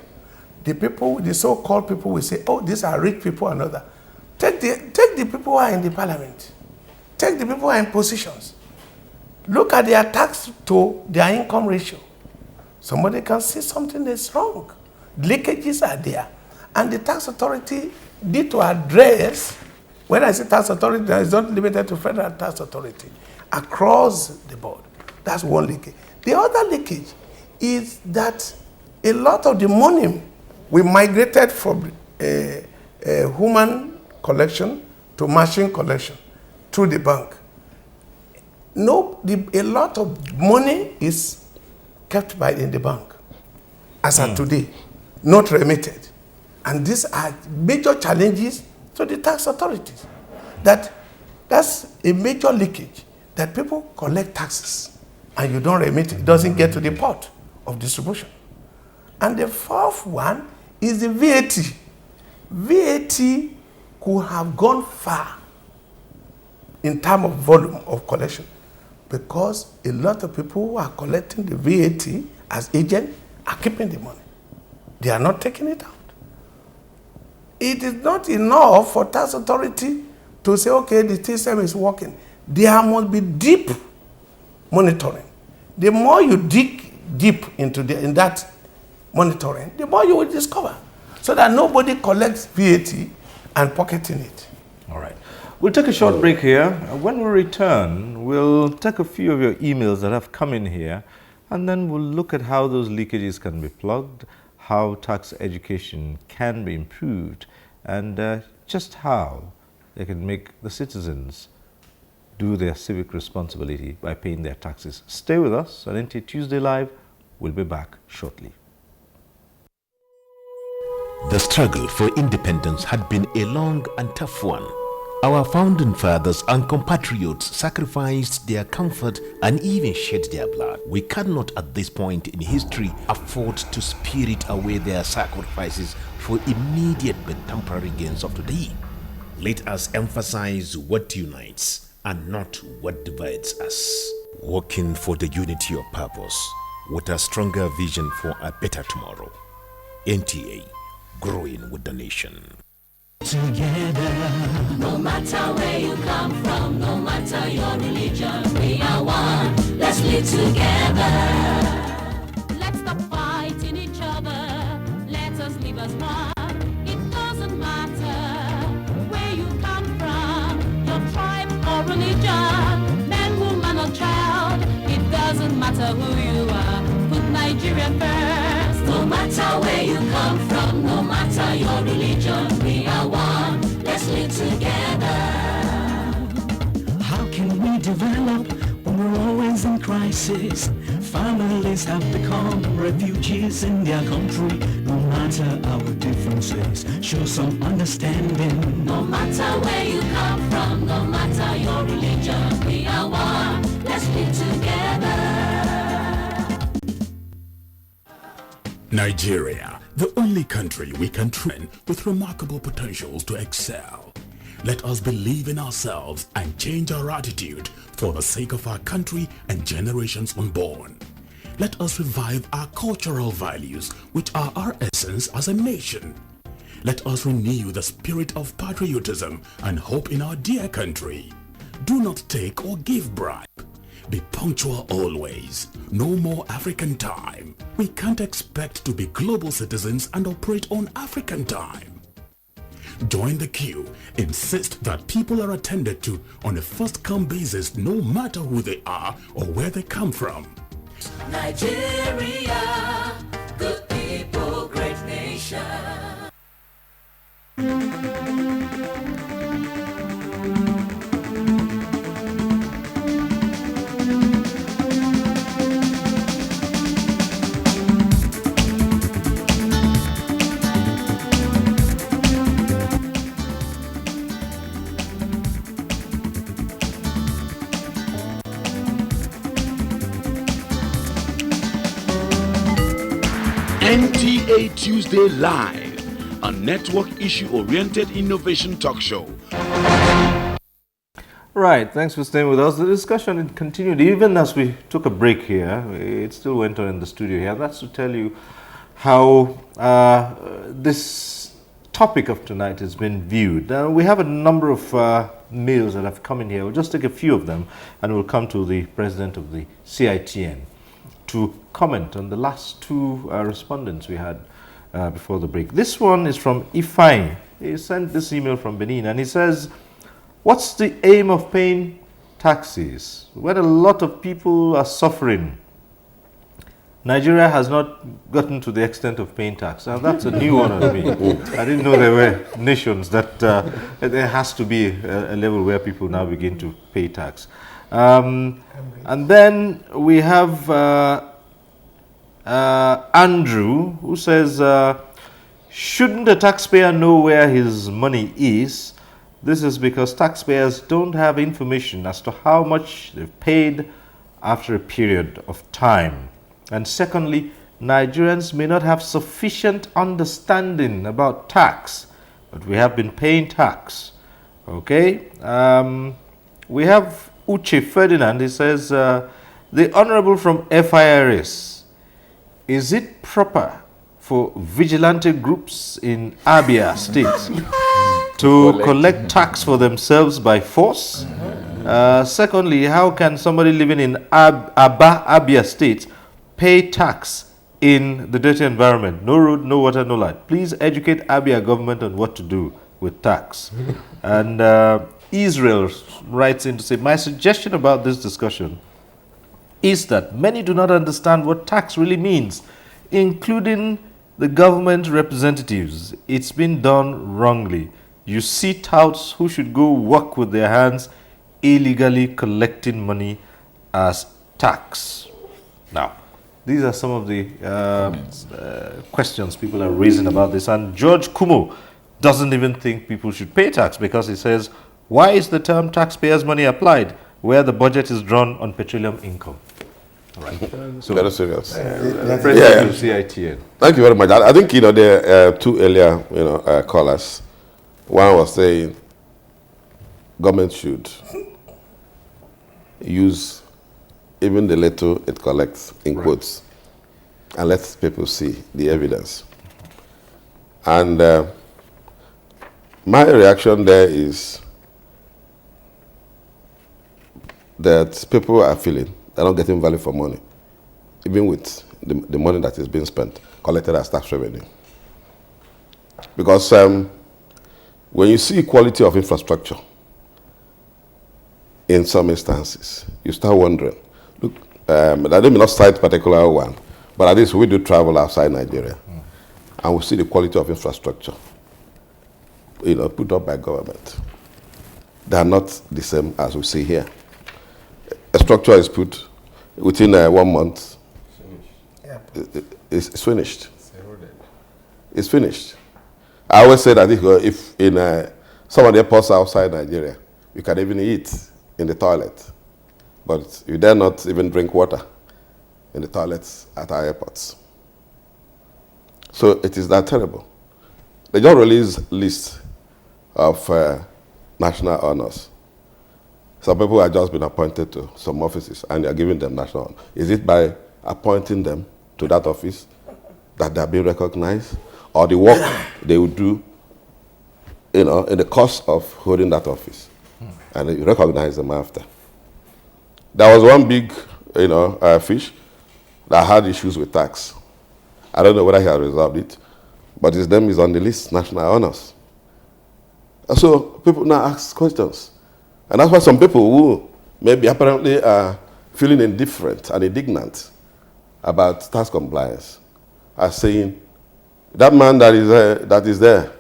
The so-called people will say, oh, these are rich people and other. Take the people who are in the parliament. Take the people who are in positions. Look at their tax to their income ratio. Somebody can see something that's wrong. Leakages are there. And the tax authority need to address, when I say tax authority, it's not limited to federal tax authority, across the board. That's one leakage. The other leakage is that a lot of the money we migrated from human collection to machine collection through the bank. A lot of money is kept in the bank as of today, not remitted. And these are major challenges to the tax authorities. That's a major leakage, that people collect taxes and you don't remit it. It doesn't get to the pot of distribution. And the fourth one is the VAT. VAT could have gone far in terms of volume of collection, because a lot of people who are collecting the VAT as agents are keeping the money. They are not taking it out. It is not enough for tax authority to say, okay, the system is working. There must be deep monitoring. The more you dig deep into in that monitoring, the more you will discover, so that nobody collects VAT and pocketing it. All right. We'll take a short break here. When we return, we'll take a few of your emails that have come in here, and then we'll look at how those leakages can be plugged, how tax education can be improved, and just how they can make the citizens do their civic responsibility by paying their taxes. Stay with us on NTA Tuesday Live. We'll be back shortly. The struggle for independence had been a long and tough one. Our founding fathers and compatriots sacrificed their comfort and even shed their blood. We cannot at this point in history afford to spirit away their sacrifices for immediate but temporary gains of today. Let us emphasize what unites and not what divides us. Working for the unity of purpose with a stronger vision for a better tomorrow. NTA, growing with the nation. Together, no matter where you come from, no matter your religion, we are one. Let's live together. Let's stop fighting each other. Let us live as one. It doesn't matter where you come from, your tribe or religion, man, woman or child. It doesn't matter who you are. Put Nigeria first. No matter where you come from, no matter your religion, we are one. Let's live together. How can we develop when we're always in crisis? Families have become refugees in their country. No matter our differences, show some understanding. No matter where you come from, no matter your religion, we are one. Let's live together. Nigeria, the only country we can train with remarkable potentials to excel. Let us believe in ourselves and change our attitude for the sake of our country and generations unborn. Let us revive our cultural values, which are our essence as a nation. Let us renew the spirit of patriotism and hope in our dear country. Do not take or give bribe. Be punctual always. No more African time. We can't expect to be global citizens and operate on African time. Join the queue. Insist that people are attended to on a first-come basis, no matter who they are or where they come from. Nigeria, good people, great nation. NTA Tuesday Live, a network issue-oriented innovation talk show. Right, thanks for staying with us. The discussion continued even as we took a break here. It still went on in the studio here. That's to tell you how this topic of tonight has been viewed. We have a number of mails that have come in here. We'll just take a few of them and we'll come to the president of the CITN to comment on the last two respondents we had before the break. This one is from Ifeanyi. He sent this email from Benin and he says, what's the aim of paying taxes when a lot of people are suffering? Nigeria has not gotten to the extent of paying tax. Now that's a new one on me. I didn't know there were nations that there has to be a level where people now begin to pay tax. And then we have Andrew, who says, shouldn't a taxpayer know where his money is? This is because taxpayers don't have information as to how much they've paid after a period of time. And secondly, Nigerians may not have sufficient understanding about tax, but we have been paying tax. Okay? We have Uche Ferdinand. He says, the Honorable from FIRS, is it proper for vigilante groups in Abia State to collect tax for themselves by force? Secondly, how can somebody living in Abia State pay tax in the dirty environment? No road, no water, no light. Please educate Abia government on what to do with tax. And Israel writes in to say, my suggestion about this discussion is that many do not understand what tax really means, including the government representatives. It's been done wrongly. You see touts who should go work with their hands, illegally collecting money as tax. Now, these are some of the questions people are raising about this. And George Kumo doesn't even think people should pay tax because he says, Why is the term taxpayers' money applied where the budget is drawn on petroleum income? All right. So very serious. President of CITN. Thank you very much. I think there are two earlier callers. One was saying government should use even the little it collects in quotes and let people see the evidence. And my reaction there is that people are feeling they're not getting value for money, even with the money that is being spent, collected as tax revenue. Because when you see quality of infrastructure in some instances, you start wondering, look, I may not cite a particular one, but at least we do travel outside Nigeria, and we see the quality of infrastructure, put up by government. They are not the same as we see here. A structure is put within 1 month. It's finished. It's finished. I always say that if in some of the airports outside Nigeria, you can even eat in the toilet, but you dare not even drink water in the toilets at our airports. So it is that terrible. They just release lists of national honors. Some people have just been appointed to some offices and you're giving them national honor. Is it by appointing them to that office that they're being recognized? Or the work they would do, in the course of holding that office, and you recognize them after. There was one big, fish that had issues with tax. I don't know whether he has resolved it, but his name is on the list, national honors. And so people now ask questions, and that's why some people who maybe apparently are feeling indifferent and indignant about tax compliance are saying, that man that is there,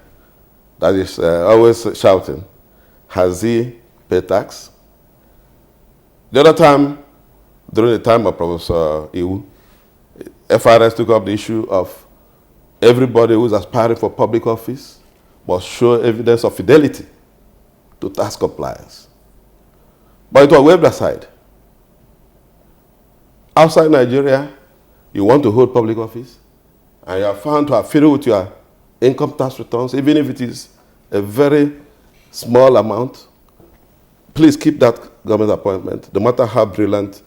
that is always shouting, has he paid tax? The other time, during the time of Professor Iwu, FRS took up the issue of everybody who is aspiring for public office must show evidence of fidelity to tax compliance. But it was waved aside. Outside Nigeria, you want to hold public office, and you are found to have failed with your income tax returns, even if it is a very small amount, please keep that government appointment, no matter how brilliant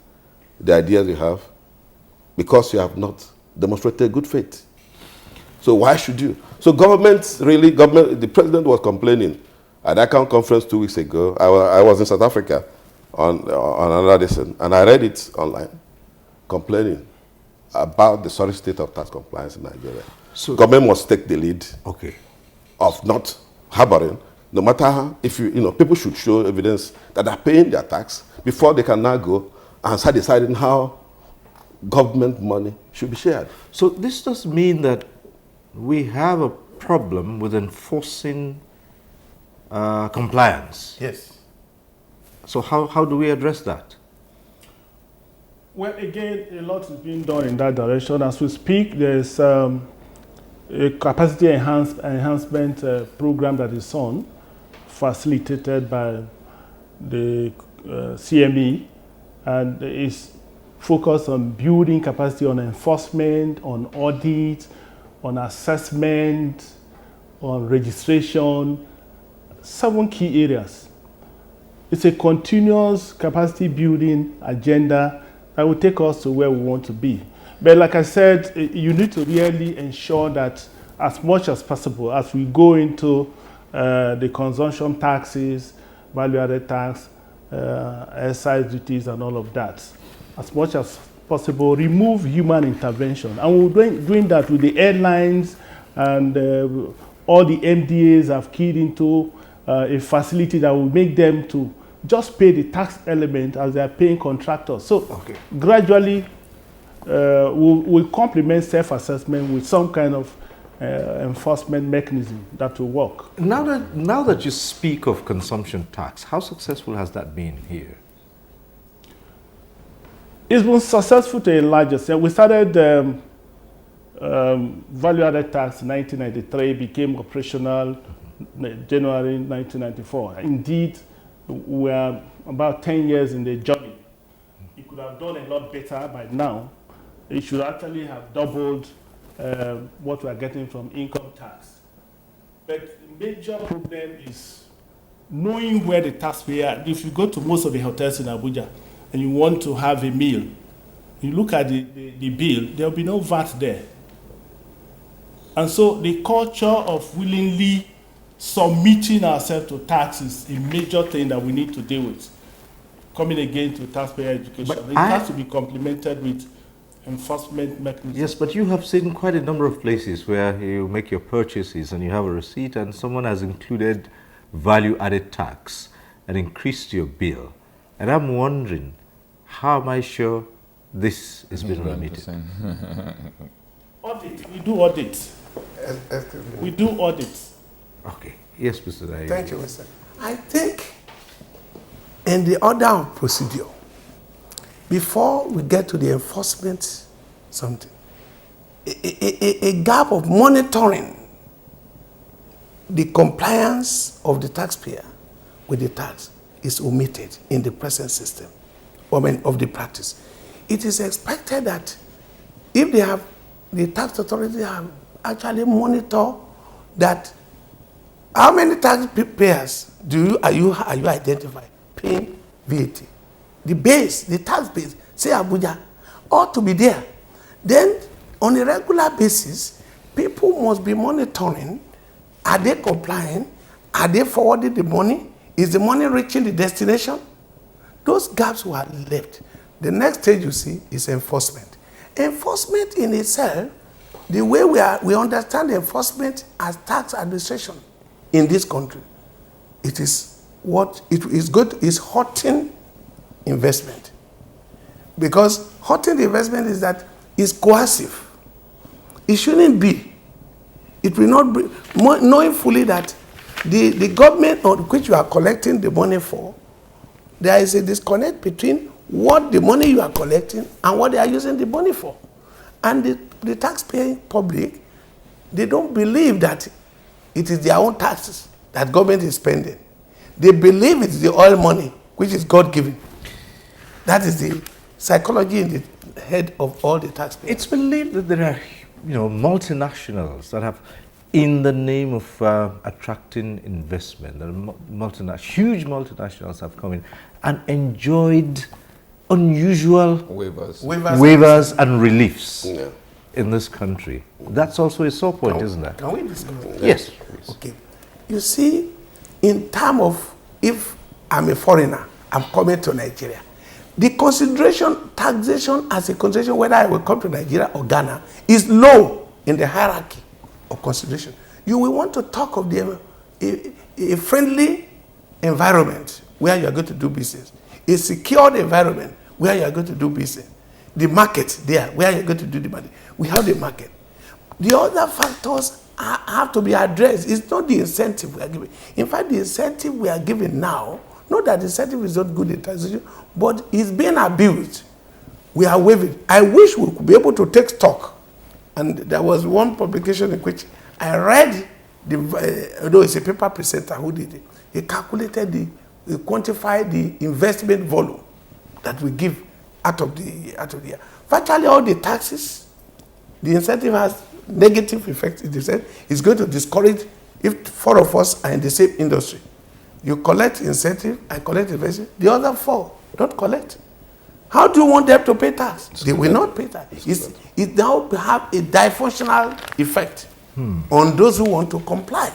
the ideas you have, because you have not demonstrated good faith. So why should you? So the president was complaining at the account conference 2 weeks ago. I was in South Africa on another lesson, and I read it online, complaining about the sorry state of tax compliance in Nigeria. So government must take the lead of not harboring, no matter how, people should show evidence that they're paying their tax before they can now go and start deciding how government money should be shared. So this does mean that we have a problem with enforcing compliance. Yes. So how do we address that? Well, again, a lot is being done in that direction. As we speak, there's a capacity enhancement program that is on, facilitated by the CME, and is focused on building capacity on enforcement, on audit, on assessment, on registration, 7 key areas. It's a continuous capacity building agenda that will take us to where we want to be. But like I said, you need to really ensure that as much as possible, as we go into the consumption taxes, value-added tax, excise duties and all of that, as much as possible, remove human intervention. And we're doing that with the airlines, and all the MDAs have keyed into a facility that will make them to just pay the tax element as they are paying contractors. So gradually, we'll complement self-assessment with some kind of enforcement mechanism that will work. Now that you speak of consumption tax, how successful has that been here? It's been successful to a large extent. We started value-added tax in 1993, became operational January 1994. Indeed, we're about 10 years in the journey. It could have done a lot better by now. It should actually have doubled what we are getting from income tax. But the major problem is knowing where the taxpayer, if you go to most of the hotels in Abuja and you want to have a meal, you look at the bill, there will be no VAT there. And so the culture of willingly submitting ourselves to tax is a major thing that we need to deal with. Coming again to taxpayer education, it has to be complemented with enforcement mechanisms. Yes, but you have seen quite a number of places where you make your purchases and you have a receipt and someone has included value-added tax and increased your bill. And I'm wondering, how am I sure this is being remitted? Audit. We do audits. We do audits. Okay. Yes, Mr. Dai. Thank you, Mr. I think in the order of procedure, before we get to the enforcement something, a gap of monitoring the compliance of the taxpayer with the tax is omitted in the present system of the practice. It is expected that if they have, the tax authority have actually monitor that how many taxpayers are you identified paying VAT? The base, the tax base, say Abuja, ought to be there. Then, on a regular basis, people must be monitoring. Are they complying? Are they forwarding the money? Is the money reaching the destination? Those gaps were left. The next stage you see is enforcement. Enforcement in itself, the way we understand enforcement as tax administration in this country, it is what it is good is hurting investment. Because hurting the investment is that it's coercive. It shouldn't be. It will not be, knowing fully that the government on which you are collecting the money for, there is a disconnect between what the money you are collecting and what they are using the money for. And the taxpaying public, they don't believe that it is their own taxes that government is spending. They believe it's the oil money, which is God-given. That is the psychology in the head of all the taxpayers. It's believed that there are, multinationals that have, in the name of attracting investment, huge multinationals have come in and enjoyed unusual waivers and reliefs in this country. That's also a sore point, isn't it? Can we discuss? Yes. Okay. You see, in terms of if I'm a foreigner, I'm coming to Nigeria, the consideration, taxation as a consideration, whether I will come to Nigeria or Ghana, is low in the hierarchy of consideration. You will want to talk of a friendly environment where you are going to do business, a secured environment where you are going to do business, the market there where you are going to do the money. We have the market. The other factors have to be addressed. It's not the incentive we are giving. In fact, the incentive we are giving now, not that the incentive is not good in taxation, but it's being abused. We are waiving. I wish we could be able to take stock. And there was one publication in which I read, although it's a paper presenter who did it. He calculated he quantified the investment volume that we give out of the year. Virtually all the taxes, the incentive has negative effect. It said it's going to discourage if 4 of us are in the same industry. You collect incentive, I collect investment. The other 4 don't collect. How do you want them to pay tax? They will not pay tax. It now have a dysfunctional effect on those who want to comply.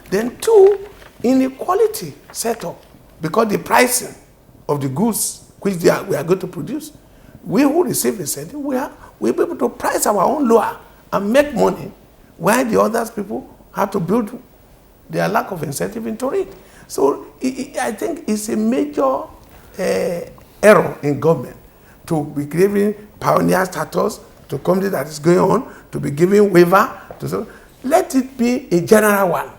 Then 2, inequality set up because the pricing of the goods which we are going to produce. We who receive incentive, we'll be able to price our own lower and make money, while the others people have to build their lack of incentive into it. So I think it's a major error in government to be giving pioneer status to company that is going on, to be giving waiver. Let it be a general one.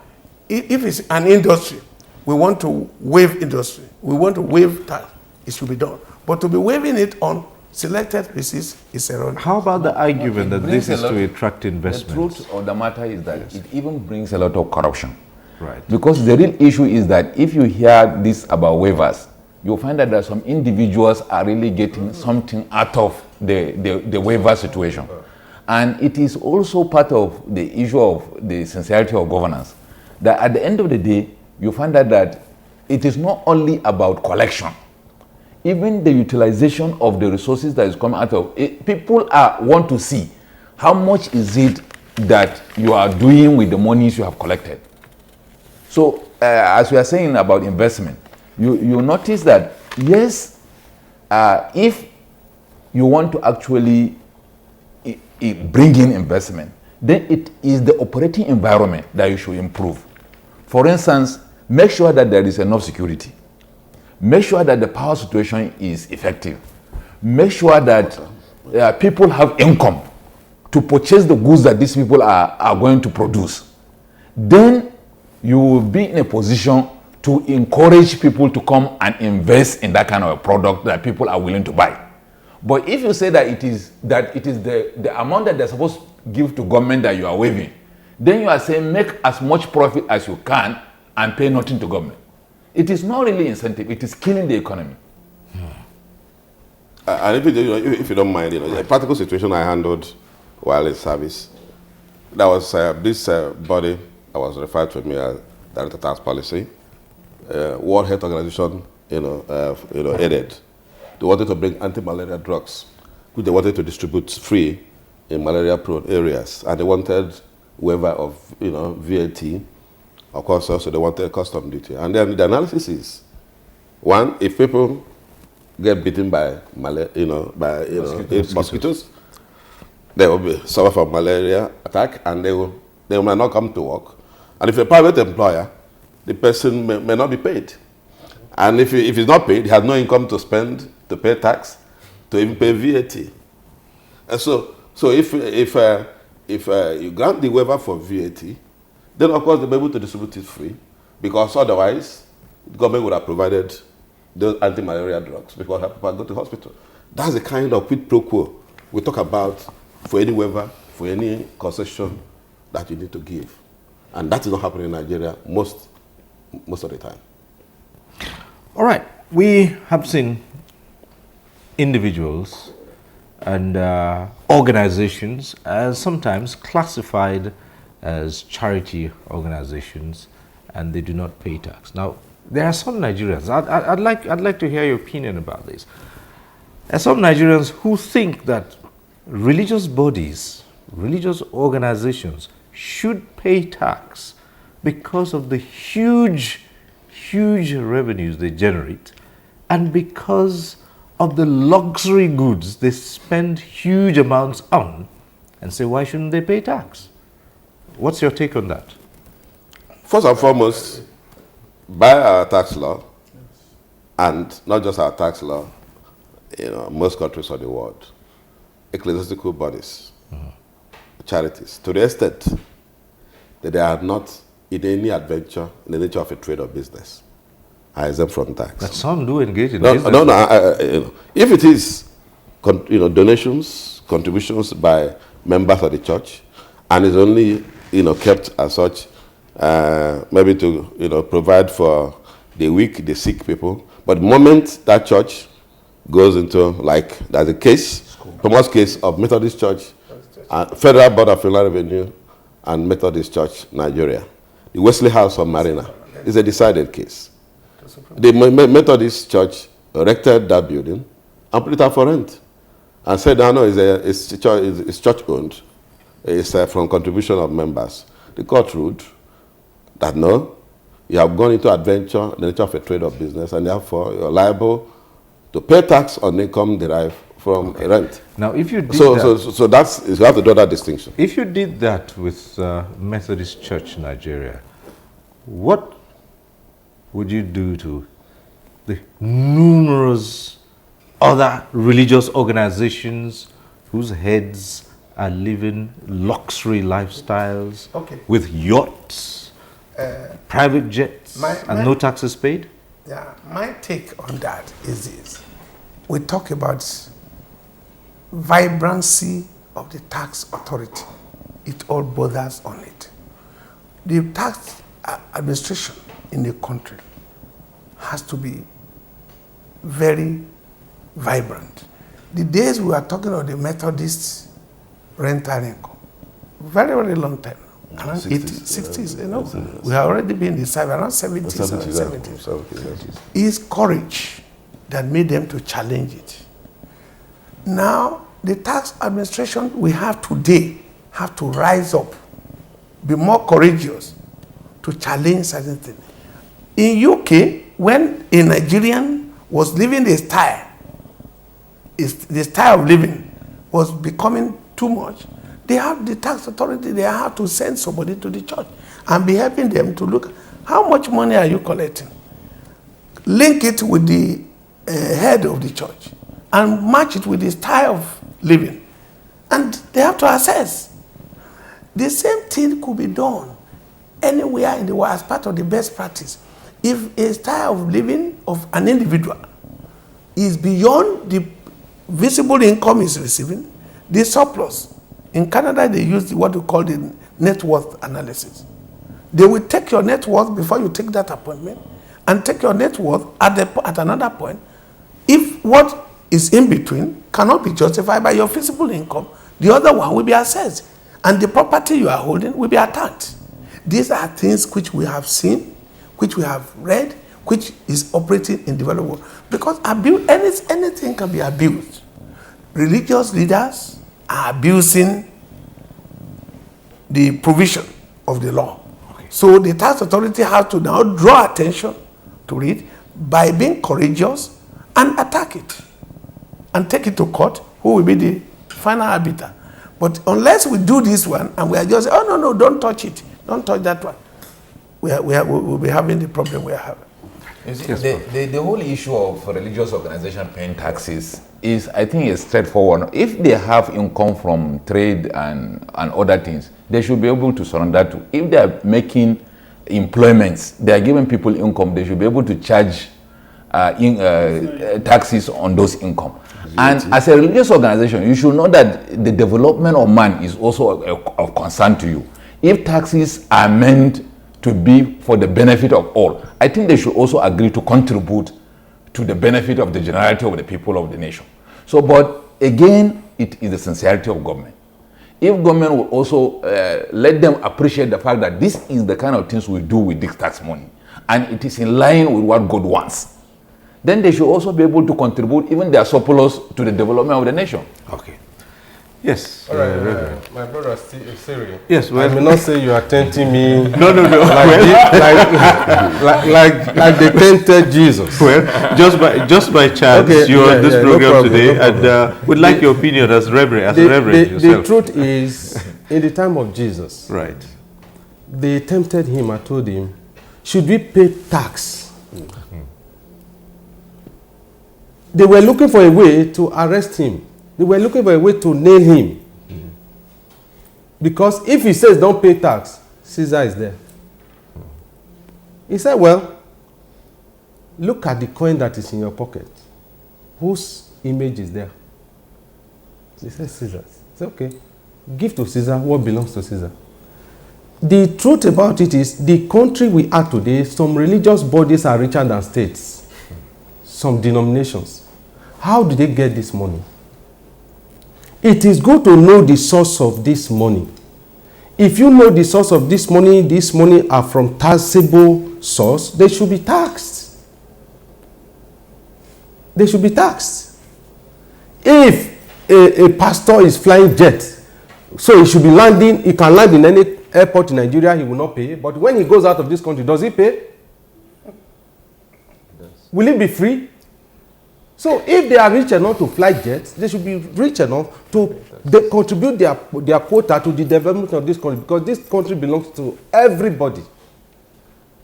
If it's an industry, we want to waive industry. We want to waive tax. It should be done. But to be waiving it on selected basis is erroneous. How about the argument that this is to attract investment? The truth of the matter is that it even brings a lot of corruption. Right. Because the real issue is that if you hear this about waivers, you'll find that there are some individuals are really getting something out of the waiver situation. And it is also part of the issue of the sincerity of governance. That at the end of the day, you find that it is not only about collection. Even the utilization of the resources that is coming out of it, people want to see how much is it that you are doing with the monies you have collected. So as we are saying about investment, you notice that yes, if you want to actually bring in investment, then it is the operating environment that you should improve. For instance, make sure that there is enough security. Make sure that the power situation is effective. Make sure that people have income to purchase the goods that these people are going to produce. Then you will be in a position to encourage people to come and invest in that kind of a product that people are willing to buy. But if you say that it is the amount that they're supposed to give to government that you are waiving, then you are saying make as much profit as you can and pay nothing to government. It is not really incentive, it is killing the economy. And if you don't mind, a practical situation I handled while in service, there was this body that was referred to me as Director of Tax Policy, World Health Organization, aided. They wanted to bring anti-malaria drugs, which they wanted to distribute free in malaria-prone areas, and they wanted waiver of VAT. Of course, also they wanted custom duty. And then the analysis is: one, if people get bitten by mosquitoes, they will suffer from malaria attack, and they might not come to work. And if a private employer, the person may not be paid. And if he's not paid, he has no income to spend, to pay tax, to even pay VAT. And so if you grant the waiver for VAT, then of course they'll be able to distribute it free, because otherwise the government would have provided those anti-malaria drugs because people go to hospital. That's the kind of quid pro quo we talk about for any waiver, for any concession that you need to give. And that is not happening in Nigeria most of the time. All right, we have seen individuals and organizations as sometimes classified as charity organizations, and they do not pay tax. Now, there are some Nigerians, I'd like to hear your opinion about this. There are some Nigerians who think that religious bodies, religious organizations should pay tax because of the huge revenues they generate, and because of the luxury goods they spend huge amounts on, and say, why shouldn't they pay tax? What's your take on that? First and foremost, by our tax law, and not just our tax law, most countries of the world, ecclesiastical bodies, charities, to the extent that they are not in any adventure in the nature of a trade or business, are exempt from tax. But some do engage in business. If it is donations, contributions by members of the church, and is only kept as such, maybe to provide for the weak, the sick people. But the moment that church goes into, like there's a case, famous case of Methodist Church, Federal Board of Inland Revenue, and Methodist Church, Nigeria. The Wesley House of Marina is a decided case. The Methodist Church erected that building and put it out for rent, and said, no, it's church owned. It's from contribution of members. The court ruled that no, you have gone into adventure in the nature of a trade or business, and therefore you're liable to pay tax on income derived from a rent. Now, if you did so that's you have to draw that distinction. If you did that with Methodist Church Nigeria, what would you do to the numerous other religious organizations whose heads are living luxury lifestyles with yachts, private jets, and no taxes paid? Yeah, my take on that is this. We talk about vibrancy of the tax authority. It all borders on it. The tax administration in the country has to be very vibrant. The days we are talking of the Methodist rental income, very, very long time now, around 80s, 60s, you know, we have already been in the around 70s and 70s. It's courage that made them to challenge it. Now, the tax administration we have today have to rise up, be more courageous to challenge certain things. In UK, when a Nigerian was living a style, the style of living was becoming too much, they have the tax authority, they have to send somebody to the church and be helping them to look, how much money are you collecting? Link it with the head of the church and match it with the style of living. And they have to assess. The same thing could be done anywhere in the world as part of the best practice. If a style of living of an individual is beyond the visible income is receiving, the surplus. In Canada, they use what we call the net worth analysis. They will take your net worth before you take that appointment and take your net worth at another point. If what is in between cannot be justified by your visible income, the other one will be assessed and the property you are holding will be attacked. These are things which we have seen, which we have read, which is operating in developed world. Because anything can be abused. Religious leaders are abusing the provision of the law. Okay. So the tax authority has to now draw attention to it by being courageous and attack it and take it to court, who will be the final arbiter. But unless we do this one and we are just, oh no, don't touch it, don't touch that one, we'll be having the problem we are having. You see, the whole issue of religious organization paying taxes is, I think, is straightforward. If they have income from trade and other things, they should be able to surrender to. If they are making employments, they are giving people income, they should be able to charge taxes on those income. And as a religious organization, you should know that the development of man is also of concern to you. If taxes are meant to be for the benefit of all, I think they should also agree to contribute to the benefit of the generality of the people of the nation. So, but again, it is the sincerity of government. If government will also let them appreciate the fact that this is the kind of things we do with this tax money, and it is in line with what God wants, then they should also be able to contribute even their surplus to the development of the nation. Okay. Yes. All right, my brother Cyril. Yes, well, I may not say you are tempting me. No. Like they tempted Jesus. Well, just by chance, okay, you're on this program no problem, today, no problem. And we'd like your opinion as reverend yourself. The truth is, in the time of Jesus, right, they tempted him and told him, should we pay tax? Mm-hmm. They were looking for a way to arrest him. They were looking for a way to nail him. Mm-hmm. Because if he says don't pay tax, Caesar is there. Mm-hmm. He said, well, look at the coin that is in your pocket. Whose image is there? He said, Caesar. He said, okay, give to Caesar what belongs to Caesar. The truth about it is, the country we are today, some religious bodies are richer than states. Some denominations. How do they get this money? It is good to know the source of this money. If you know the source of this money are from taxable source, they should be taxed. They should be taxed. If a pastor is flying jet, so he should be landing, he can land in any airport in Nigeria, he will not pay. But when he goes out of this country, does he pay? Will it be free? So if they are rich enough to fly jets, they should be rich enough to contribute their quota to the development of this country, because this country belongs to everybody.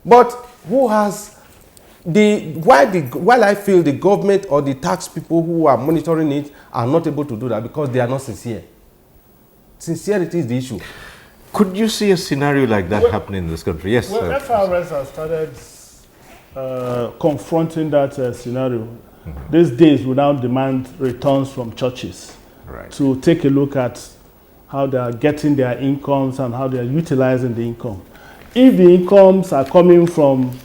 But who has while I feel the government or the tax people who are monitoring it are not able to do that because they are not sincere. Sincerity is the issue. Could you see a scenario like that happening in this country? Yes. Well, FRS has started confronting that scenario. Mm-hmm. These days, we now demand returns from churches to take a look at how they are getting their incomes and how they are utilizing the income. if the incomes are coming from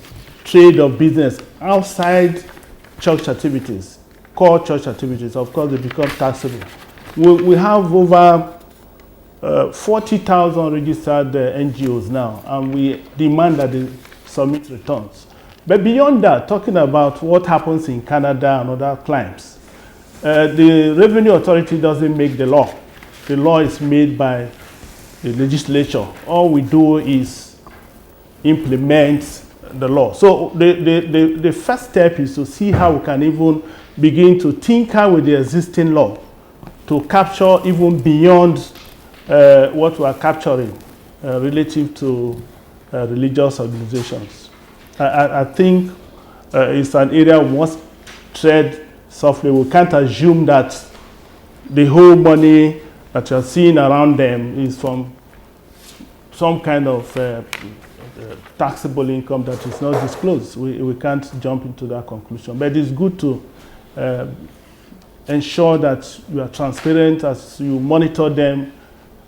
trade or business outside church activities, core church activities, of course, they become taxable. We have over 40,000 registered NGOs now, and we demand that they submit returns. But beyond that, talking about what happens in Canada and other climes, the Revenue Authority doesn't make the law. The law is made by the legislature. All we do is implement the law. So the first step is to see how we can even begin to tinker with the existing law to capture even beyond what we are capturing relative to religious organizations. I think it's an area we must tread softly. We can't assume that the whole money that you're seeing around them is from some kind of taxable income that is not disclosed. We can't jump into that conclusion. But it's good to ensure that you are transparent as you monitor them.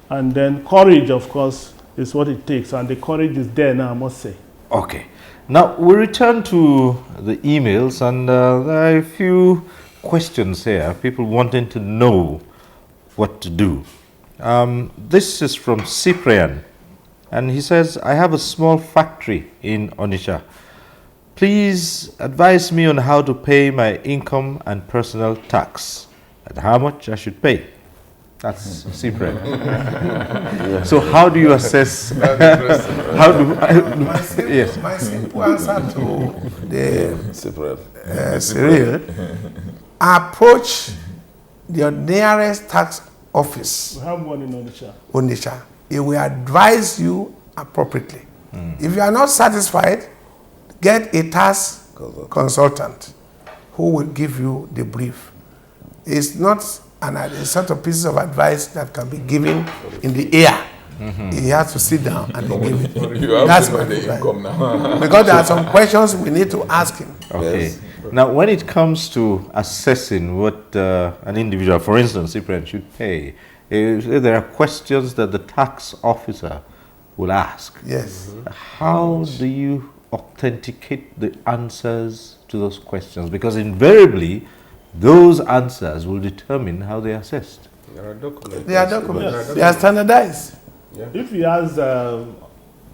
And then courage, of course, is what it takes. And the courage is there now, I must say. Okay. Now, we return to the emails, and there are a few questions here. People wanting to know what to do. This is from Cyprian. And he says, I have a small factory in Onitsha. Please advise me on how to pay my income and personal tax and how much I should pay. That's Cyprian. So how do you assess? How do yes. My simple answer to the Cyril, approach the nearest tax office. We have one in Onitsha. Onitsha. It will advise you appropriately. If you are not satisfied, get a tax consultant who will give you the brief. It's not a sort of pieces of advice that can be given in the air. He has to sit down and be given. That's my income now. Because there are some questions we need to ask him. Okay. Yes. Now, when it comes to assessing what an individual, for instance, Cyprian, should pay, there are questions that the tax officer will ask. Yes. How do you authenticate the answers to those questions? Because invariably, those answers will determine how they are assessed. They are documents. They are standardized. Yeah. If he has a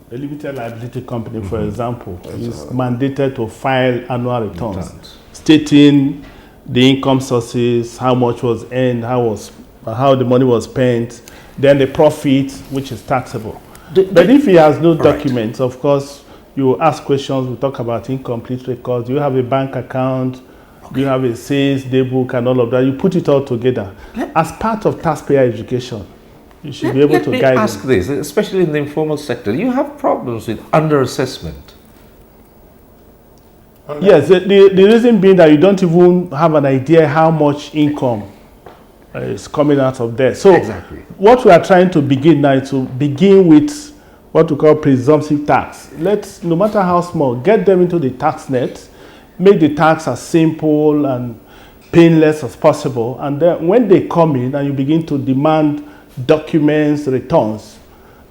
limited liability company, for example, is mandated to file annual returns, stating the income sources, how much was earned, how the money was spent, then the profit, which is taxable. But if he has no documents, of course, you ask questions. We talk about incomplete records. Do you have a bank account? Do you have a sales day book and all of that? You put it all together. As part of taxpayer education, you should be able to guide them. Let me ask this, especially in the informal sector. You have problems with underassessment. Yes, the reason being that you don't even have an idea how much income is coming out of there. So what we are trying to begin now is to begin with what we call presumptive tax. Let's, no matter how small, get them into the tax net, make the tax as simple and painless as possible. And then when they come in and you begin to demand documents, returns,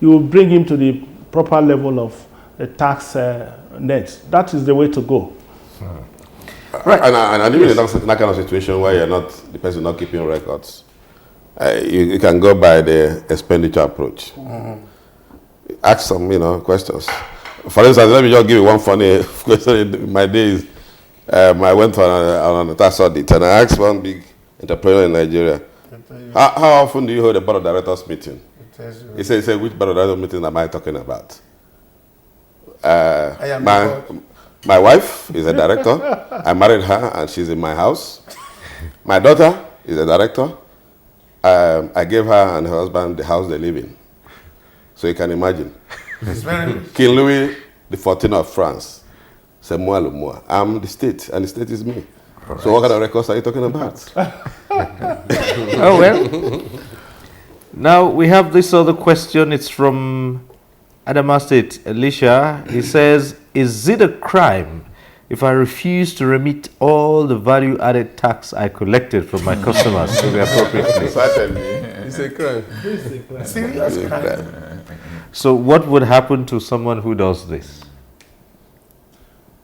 you will bring him to the proper level of the tax net. That is the way to go. Right. And even in that kind of situation where you're not, the person not keeping records, you can go by the expenditure approach. Ask some, questions. For instance, let me just give you one funny question. In my days, I went on a tax audit and I asked one big entrepreneur in Nigeria, how often do you hold a board of directors meeting? He said, which board of directors meeting am I talking about? My wife is a director. I married her and she's in my house. My daughter is a director. I gave her and her husband the house they live in. So you can imagine. King Louis XIV of France said, moi le moi. I'm the state and the state is me. Right. So what kind of records are you talking about? Oh, well. Now we have this other question. It's from Adama State, Elisha. He says, is it a crime if I refuse to remit all the value-added tax I collected from my customers to the appropriate place? Certainly. It's a crime. Serious crime. So what would happen to someone who does this?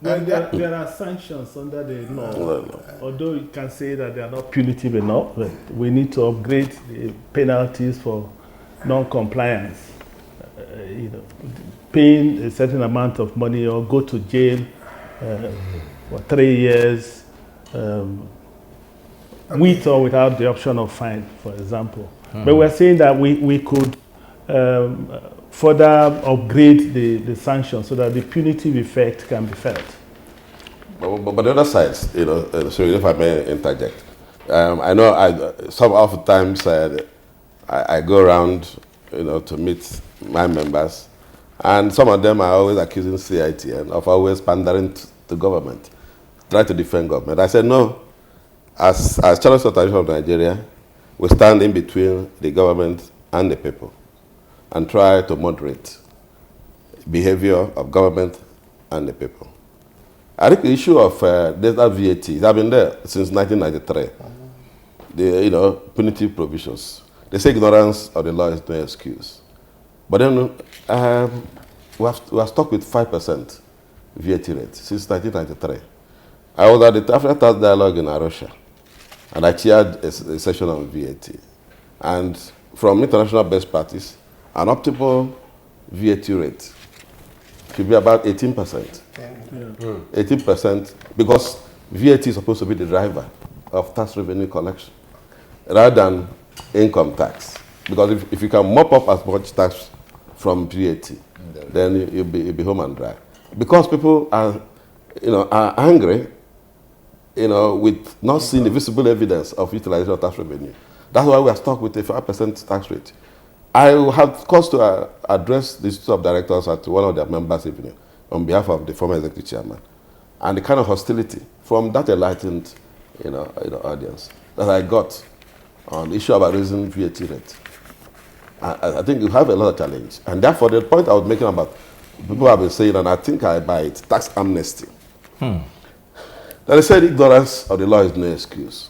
Well, there are sanctions under the law, although you can say that they are not punitive enough, but we need to upgrade the penalties for non-compliance. Paying a certain amount of money or go to jail for 3 years, with or without the option of fine, for example. But we're saying that we could further upgrade the sanctions so that the punitive effect can be felt. But the other side, so if I may interject, I know some of the times I go around, to meet my members, and some of them are always accusing CITN of always pandering to government, try to defend government. I said no. As Cyril Stober of Nigeria, we stand in between the government and the people and try to moderate behavior of government and the people. I think the issue of data VAT has been there since 1993. The punitive provisions. They say ignorance of the law is no excuse. But then we are stuck with 5% VAT rate since 1993. I was at the Africa Tax Dialogue in Arusha, and I chaired a session on VAT. And from international best practice, an optimal VAT rate should be about 18%. 18%, because VAT is supposed to be the driver of tax revenue collection rather than income tax. Because if you can mop up as much tax from VAT, then you'll be home and dry. Because people are angry, with not seeing the visible evidence of utilization of tax revenue. That's why we are stuck with a 5% tax rate. I have cause to address the Institute of Directors at one of their members' evening on behalf of the former executive chairman, and the kind of hostility from that enlightened, audience that I got on the issue about raising VAT rate. I think you have a lot of challenge, and therefore the point I was making about people have been saying, and I think I buy it, tax amnesty. That they said ignorance of the law is no excuse,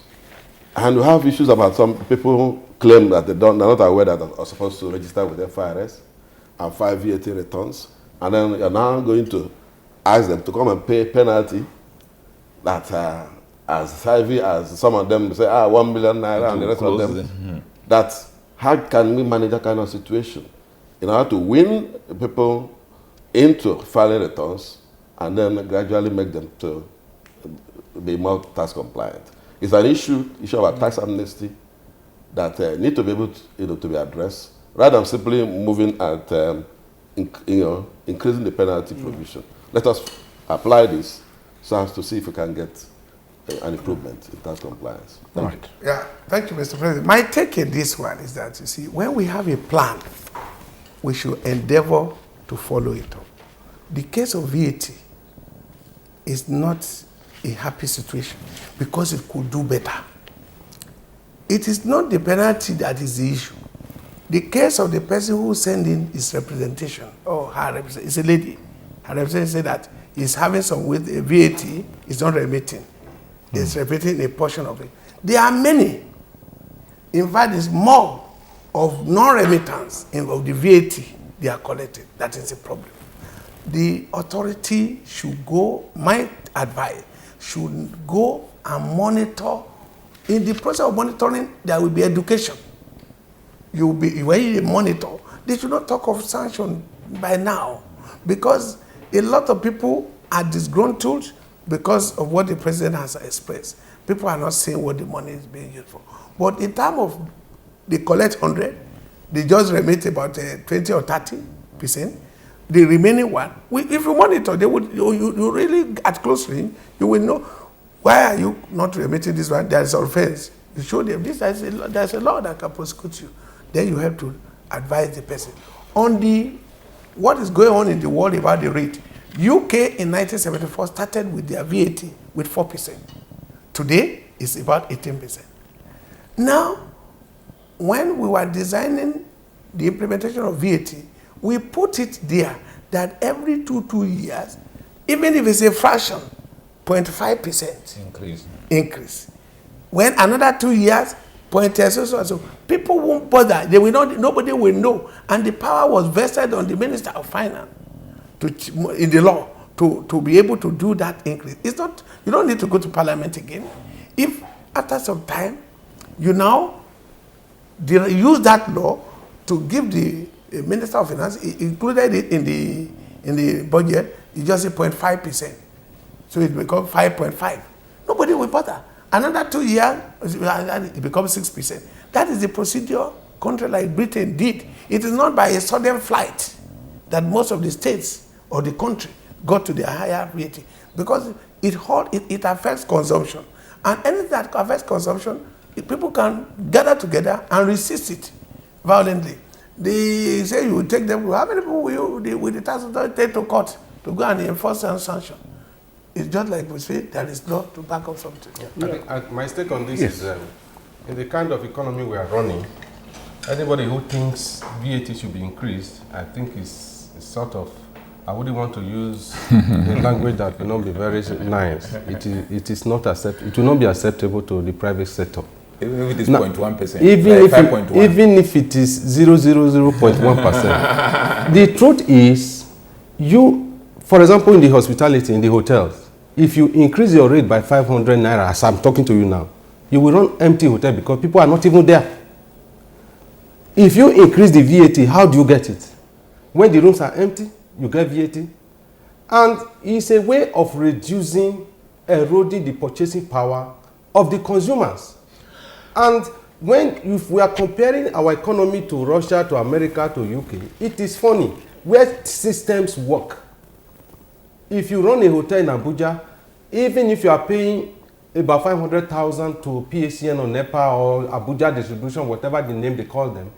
and we have issues about some people who claim that they're not aware that they are supposed to register with FIRS and file VAT returns. And then you're now going to ask them to come and pay penalty that as heavy as some of them say, 1 million naira, and the rest of them. That how can we manage that kind of situation? In order to win people into filing returns and then gradually make them to be more tax compliant. It's an issue about tax amnesty that need to be able to be addressed rather than simply moving at increasing the penalty provision. Let us apply this so as to see if we can get an improvement in tax compliance. Thank you. Yeah, thank you, Mr. President. My take in this one is that, you see, when we have a plan, we should endeavor to follow it up. The case of VAT is not a happy situation because it could do better. It is not the penalty that is the issue. The case of the person who sent in his representation, or her representation, is a lady. Her representation said that he's having some with a VAT, is not remitting. It's remitting a portion of it. There are many. In fact, it's more of non-remittance of the VAT they are collecting. That is the problem. The authority should go, my advice, should go and monitor. In the process of monitoring, there will be education. When you monitor, they should not talk of sanction by now, because a lot of people are disgruntled because of what the president has expressed. People are not seeing what the money is being used for. But in terms of they collect 100, they just remit about 20 or 30%. The remaining one, if you monitor, they would you really at close range, you will know why are you not remitting this one. There is offense. You show them this. There's a law that can prosecute you. Then you have to advise the person. On what is going on in the world about the rate, UK in 1974 started with their VAT with 4%. Today, it's about 18%. Now, when we were designing the implementation of VAT, we put it there that every two years, even if it's a fraction, 0.5% increase. When another 2 years, point so people won't bother. They will not. Nobody will know. And the power was vested on the Minister of Finance in the law to be able to do that increase. It's not. You don't need to go to Parliament again. If after some time, you now use that law to give the Minister of Finance, included it in the budget, you just say 0.5%. So it becomes 5.5. Nobody will bother. Another 2 years, it becomes 6%. That is the procedure country like Britain did. It is not by a sudden flight that most of the states or the country got to the higher VAT, because it affects consumption. And anything that affects consumption, people can gather together and resist it violently. They say you will take them. How many people will the tax authority take to court to go and enforce and sanction? It's just like we say, there is law to back up something. Yeah. I think, my stake on this is in the kind of economy we are running, anybody who thinks VAT should be increased, I think is sort of, I wouldn't want to use a language that will not be very nice. It is not acceptable. It will not be acceptable to the private sector. Even if it is 0.1%, even if it is 0.1%. The truth is, for example, in the hospitality, in the hotels, if you increase your rate by 500 naira, as I'm talking to you now, you will run empty hotel because people are not even there. If you increase the VAT, how do you get it? When the rooms are empty, you get VAT. And it's a way of eroding the purchasing power of the consumers. And if we are comparing our economy to Russia, to America, to UK, it is funny where systems work. If you run a hotel in Abuja, even if you are paying about 500,000 to PACN or NEPA or Abuja Distribution, whatever the name they call them,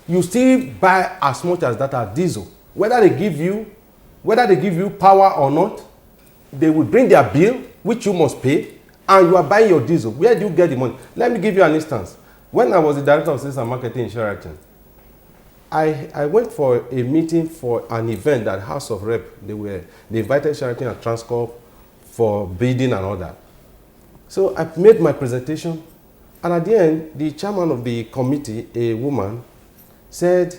you still buy as much as that as diesel. Whether they give you power or not, they will bring their bill, which you must pay, and you are buying your diesel. Where do you get the money? Let me give you an instance. When I was the director of sales and marketing in Sheraton, I went for a meeting for an event that House of Rep. They invited Sheraton and Transcorp for bidding and all that. So I made my presentation, and at the end, the chairman of the committee, a woman, said,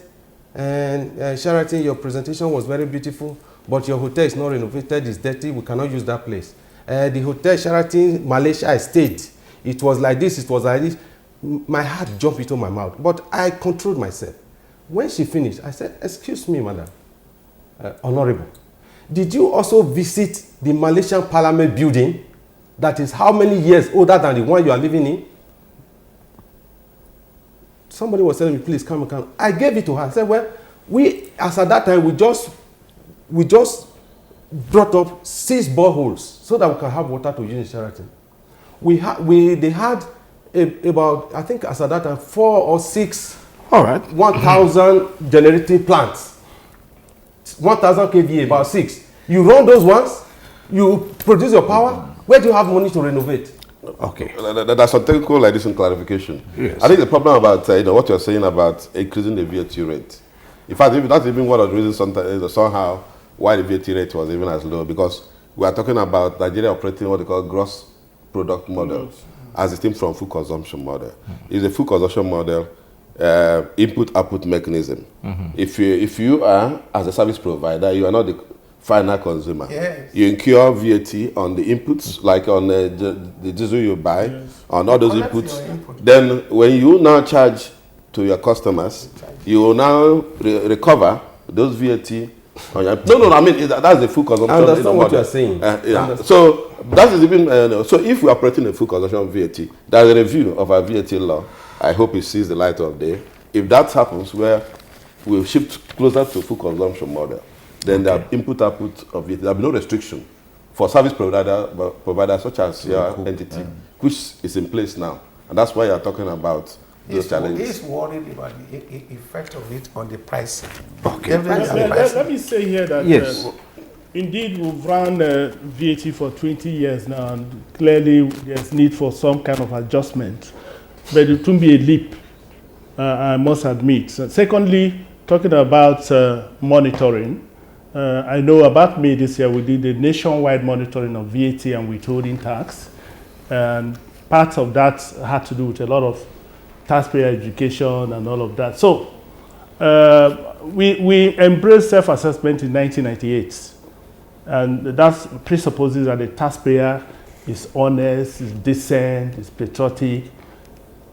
Sheraton, your presentation was very beautiful, but your hotel is not renovated, it's dirty, we cannot use that place. The hotel Sheraton, Malaysia, I stayed. It was like this, it was like this. My heart jumped into my mouth, but I controlled myself. When she finished, I said, excuse me, madam, honorable, did you also visit the Malaysian Parliament building that is how many years older than the one you are living in? Somebody was telling me, please come. I gave it to her. I said, well, as at that time, we just brought up 6 boreholes so that we can have water to use in Sheraton. They had about, I think as at that time, 4 or 6 1,000 generating plants. 1,000 kVA, about 6. You run those ones, you produce your power. Where do you have money to renovate? Okay. That's a technical addition clarification. Yes. I think the problem about what you're saying about increasing the VAT rate. In fact, that's even one of the reasons somehow why the VAT rate was even as low, because we are talking about Nigeria operating what they call gross product model as distinct from full consumption model. It's a full consumption model. Input-output mechanism. If you are, as a service provider, you are not the final consumer. Yes. You incur VAT on the inputs, like on the diesel you buy, on all those inputs. Then when you now charge to your customers, you will now recover those VAT. No, I mean, that's the full consumption. I understand what you are saying. So that is even, so if we are operating a full consumption VAT, there is a review of our VAT law. I hope it sees the light of day. If that happens, where we shift closer to full consumption model, then the input-output of it, there will be no restriction for service providers such as your entity, which is in place now. And that's why you're talking about those challenges. He's worried about the effect of it on the pricing. Okay. Let me say here that yes. Indeed, we've run VAT for 20 years now, and clearly there's need for some kind of adjustment. But it won't be a leap, I must admit. Secondly, talking about monitoring, I know about May this year we did a nationwide monitoring of VAT and withholding tax, and part of that had to do with a lot of taxpayer education and all of that. So we embraced self-assessment in 1998. And that presupposes that the taxpayer is honest, is decent, is patriotic.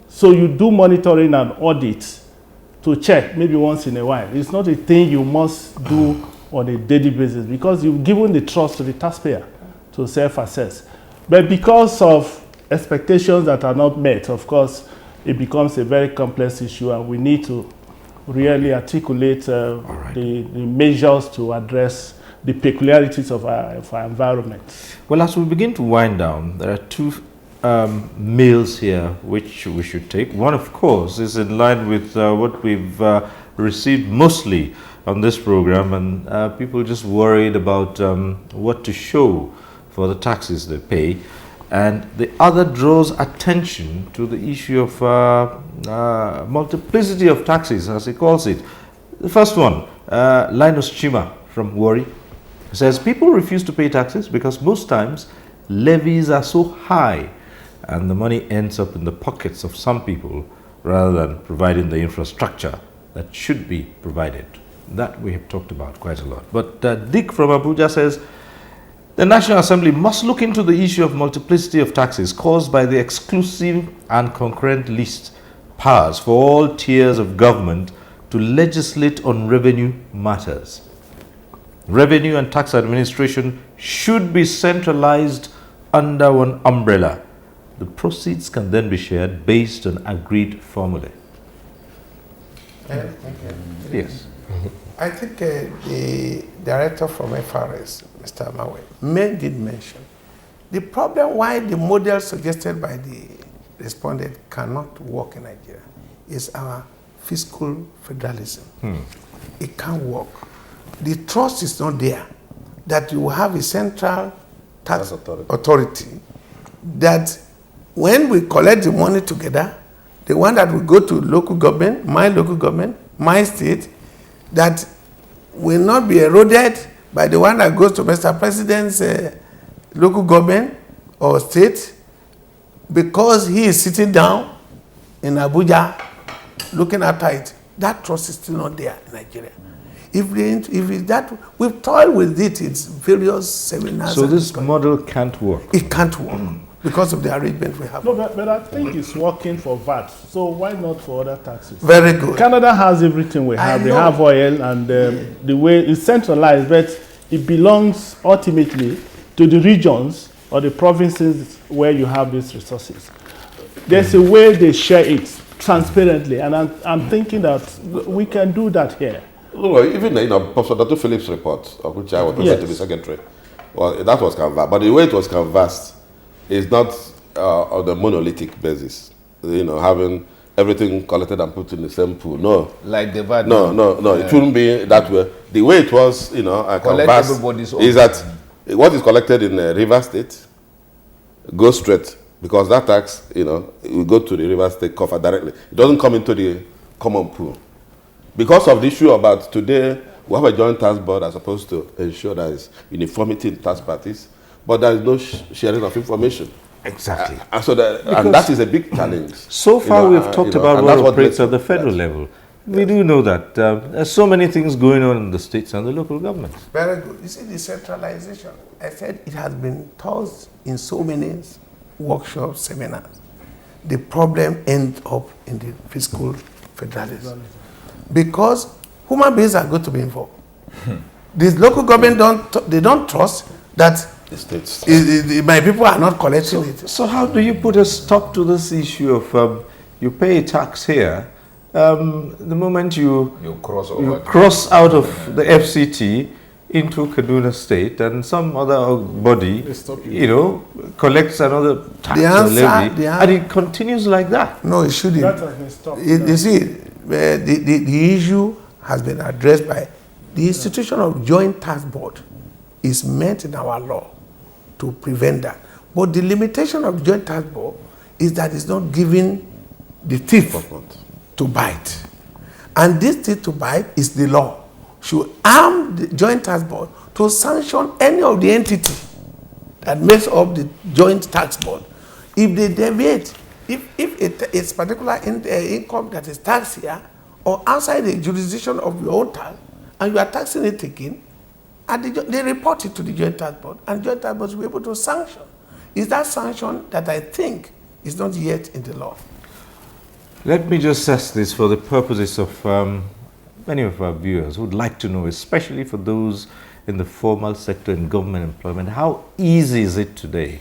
So you do monitoring and audit to check maybe once in a while. It's not a thing you must do on a daily basis because you've given the trust to the taxpayer to self-assess. But because of expectations that are not met, of course, it becomes a very complex issue, and we need to really articulate the measures to address the peculiarities of our environment. Well, as we begin to wind down, there are two meals here which we should take. One, of course, is in line with what we've received mostly on this program, and people just worried about what to show for the taxes they pay. And the other draws attention to the issue of multiplicity of taxes, as he calls it. The first one, Linus Chima from Warri, says people refuse to pay taxes because most times levies are so high and the money ends up in the pockets of some people rather than providing the infrastructure that should be provided. That we have talked about quite a lot. But Dick from Abuja says the National Assembly must look into the issue of multiplicity of taxes caused by the exclusive and concurrent list powers for all tiers of government to legislate on revenue matters. Revenue and tax administration should be centralized under one umbrella. The proceeds can then be shared based on agreed formulae. Yes. I think the director from FRS, Mr. Mawe, did mention the problem why the model suggested by the respondent cannot work in Nigeria is our fiscal federalism. It can't work. The trust is not there that you have a central tax authority that when we collect the money together, the one that will go to local government, my state, that will not be eroded by the one that goes to Mr. President's local government or state, because he is sitting down in Abuja looking after it. That trust is still not there in Nigeria. If it's that, we've toiled with it in various seminars. So this model can't work? It can't work because of the arrangement we have. No, but I think it's working for VAT. So why not for other taxes? Very good. Canada has everything we have. They have oil, and the way it's centralized, but it belongs ultimately to the regions or the provinces where you have these resources. There's a way they share it transparently, and I'm thinking that we can do that here. No, even Professor Dr. Phillips' report, of which I was presented to the secretary, well, that was canvassed. But the way it was canvassed is not on the monolithic basis. Having everything collected and put in the same pool. No. Like the VAT. No. It shouldn't be that way. The way it was, canvassed is that what is collected in River State goes straight, because that tax, will go to the River State coffer directly. It doesn't come into the common pool. Because of the issue about today, we have a joint tax board that's supposed to ensure there is uniformity in tax parties, but there is no sharing of information. Exactly. And that is a big challenge. So far, we've talked about what operates at the federal level. We do know that there's so many things going on in the states and the local governments. Very good. You see, decentralization, I said it has been taught in so many workshops, seminars. The problem ends up in the fiscal federalism. Because human beings are going to be involved. These local government don't trust that the states. My people are not collecting it. So how do you put a stop to this issue of you pay a tax here, the moment you cross out of the FCT into Kaduna State and some other body, collects another tax or levy, and it continues like that? No, it shouldn't. That has been stopped. You see, the issue has been addressed by the institution of joint tax board is meant in our law to prevent that. But the limitation of joint tax board is that it's not giving the thief to bite. And this thief to bite is the law. Should arm the joint tax board to sanction any of the entity that makes up the joint tax board. If they deviate, If it's particular income that is taxed here or outside the jurisdiction of your own tax, and you are taxing it again, and they report it to the Joint Tax Board, and the Joint Tax Board will be able to sanction. Is that sanction that I think is not yet in the law? Let me just ask this for the purposes of many of our viewers who would like to know, especially for those in the formal sector and government employment, how easy is it today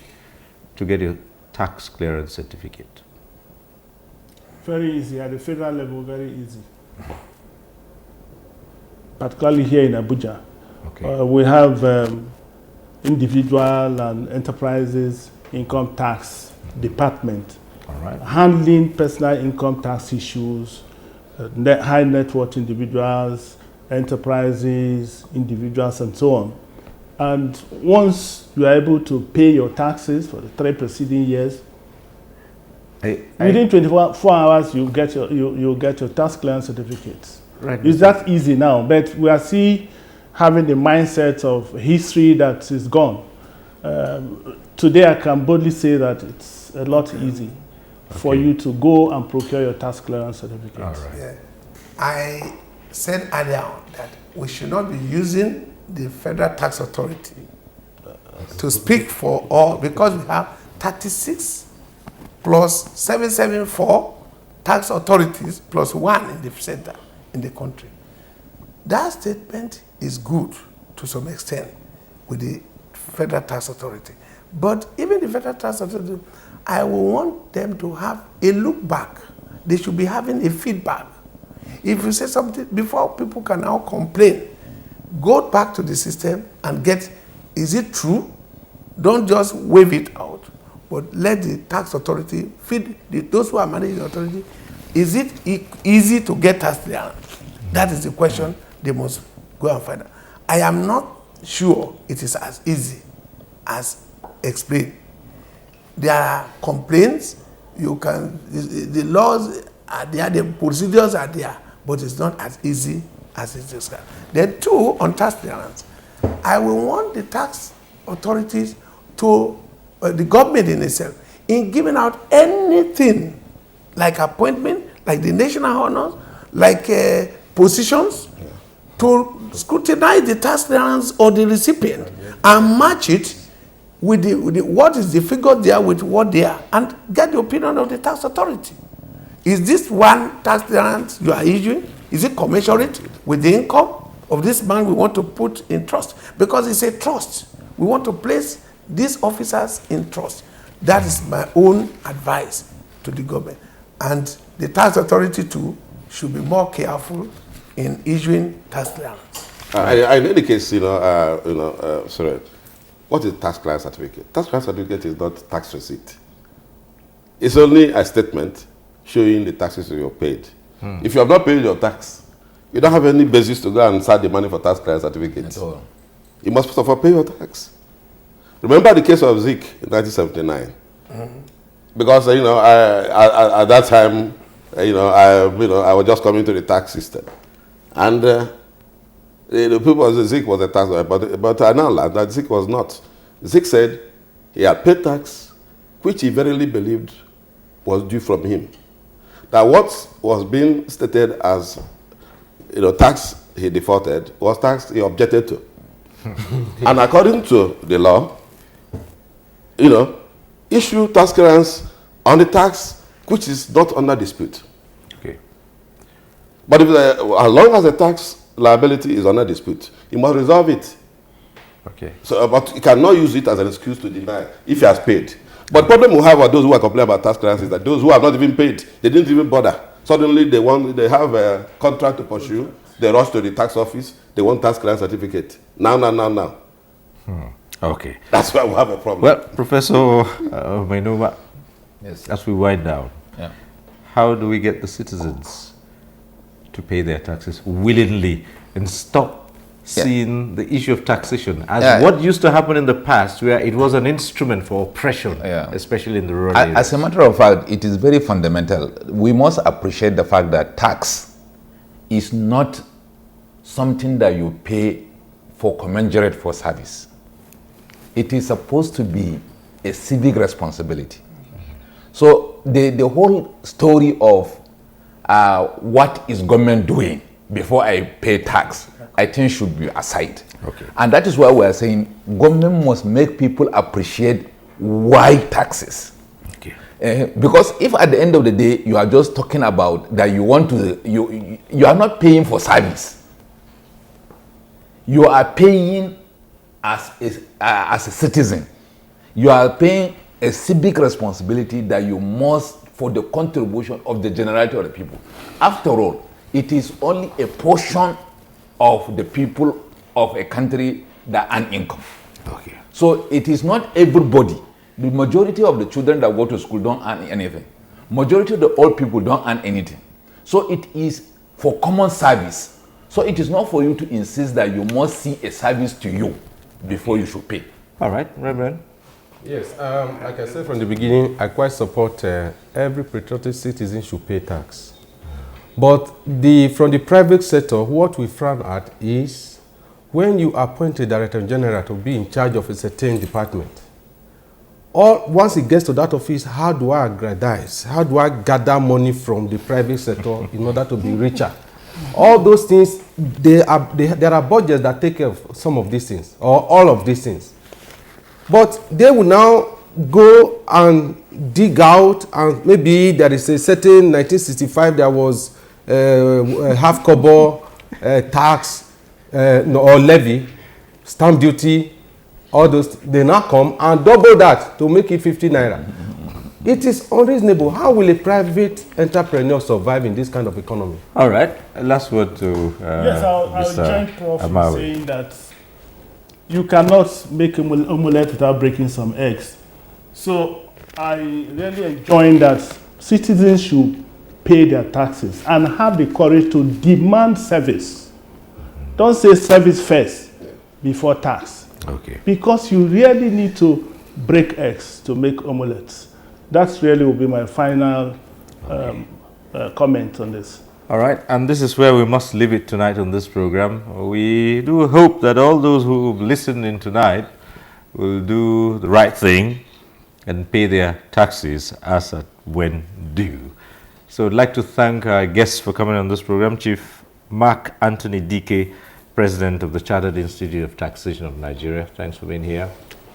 to get your tax clearance certificate? Very easy. At the federal level, very easy. Particularly here in Abuja. Okay. We have individual and enterprises income tax department handling personal income tax issues, high net worth individuals, enterprises, individuals, and so on. And once you are able to pay your taxes for the 3 preceding years, within 24 hours you get your tax clearance certificates. Right. It's that easy now, but we are still having the mindset of history that is gone. Today I can boldly say that it's a lot easy for you to go and procure your tax clearance certificate. All right. Yeah. I said earlier on that we should not be using the Federal Tax Authority to speak for all, because we have 36 plus 774 tax authorities plus 1 in the center in the country. That statement is good to some extent with the Federal Tax Authority. But even the Federal Tax Authority, I will want them to have a look back. They should be having a feedback. If you say something, before people can now complain, go back to the system and get, is it true? Don't just wave it out, but let the tax authority feed those who are managing the authority. Is it easy to get tax clearance? That is the question they must go and find out. I am not sure it is as easy as explained. There are complaints, the laws are there, the procedures are there, but it's not as easy as it's described. Then 2, on tax clearance, I will want the tax authorities to, the government in itself, in giving out anything like appointment, like the national honors, like positions, to scrutinize the tax clearance or the recipient and match it with what is the figure there with what they are, and get the opinion of the tax authority. Is this one tax clearance you are issuing? Is it commensurate with the income of this man we want to put in trust? Because it's a trust. We want to place these officers in trust. That is my own advice to the government. And the tax authority too should be more careful in issuing tax clearance. In any case, sorry, what is tax clearance certificate? Tax clearance certificate is not tax receipt. It's only a statement showing the taxes you have paid. If you have not paid your tax, you don't have any basis to go and start the money for tax clearance certificates. You must first of all pay your tax. Remember the case of Zik in 1979. Because at that time, I was just coming to the tax system, and the people say Zik was a tax lawyer, but I now learned that Zik was not. Zik said he had paid tax, which he verily believed was due from him. That what was being stated as tax he defaulted was tax he objected to. And according to the law, issue tax clearance on the tax which is not under dispute. Okay. But as long as the tax liability is under dispute, you must resolve it. Okay. So, but you cannot use it as an excuse to deny if he has paid. But the problem we have are those who are complaining about tax clearance is that those who have not even paid, they didn't even bother. Suddenly they have a contract to pursue, they rush to the tax office, they want tax clearance certificate. Now. Okay. That's why we have a problem. Well, Professor Mainova, yes, as we wind down, how do we get the citizens to pay their taxes willingly and stop seeing the issue of taxation as what used to happen in the past, where it was an instrument for oppression, especially in the rural areas? As a matter of fact, it is very fundamental. We must appreciate the fact that tax is not something that you pay for commensurate for service. It is supposed to be a civic responsibility. So So the whole story of what is government doing before I pay tax, I think should be aside. Okay. And that is why we are saying government must make people appreciate why taxes. Okay. Because if at the end of the day you are just talking about that you want to, you are not paying for service. You are paying as a citizen. You are paying a civic responsibility that you must for the contribution of the generality of the people. After all, it is only a portion of the people of a country that earn income. Okay. So it is not everybody. The majority of the children that go to school don't earn anything. Majority of the old people don't earn anything. So it is for common service. So it is not for you to insist that you must see a service to you before you should pay. All right, Reverend. Yes, like I said from the beginning, I quite support every patriotic citizen should pay tax. But from the private sector, what we frown at is when you appoint a director general to be in charge of a certain department, or once it gets to that office, how do I aggrandize? How do I gather money from the private sector in order to be richer? All those things, there are budgets that take care of some of these things, or all of these things. But they will now go and dig out, and maybe there is a certain 1965 there was half kobo tax or levy, stamp duty, all those. They now come and double that to make it 50 naira. It is unreasonable. How will a private entrepreneur survive in this kind of economy? All right. Last word to yes, I'll join Prof. Amawi. Saying that you cannot make an omelette without breaking some eggs. So I really enjoy that citizens should pay their taxes and have the courage to demand service. Don't say service first before tax. Okay. Because you really need to break eggs to make omelettes. That's really will be my final comment on this. All right, and this is where we must leave it tonight on this program. We do hope that all those who listened in tonight will do the right thing and pay their taxes as at when due. So I'd like to thank our guests for coming on this program. Chief Mark Anthony Dike, President of the Chartered Institute of Taxation of Nigeria. Thanks for being here.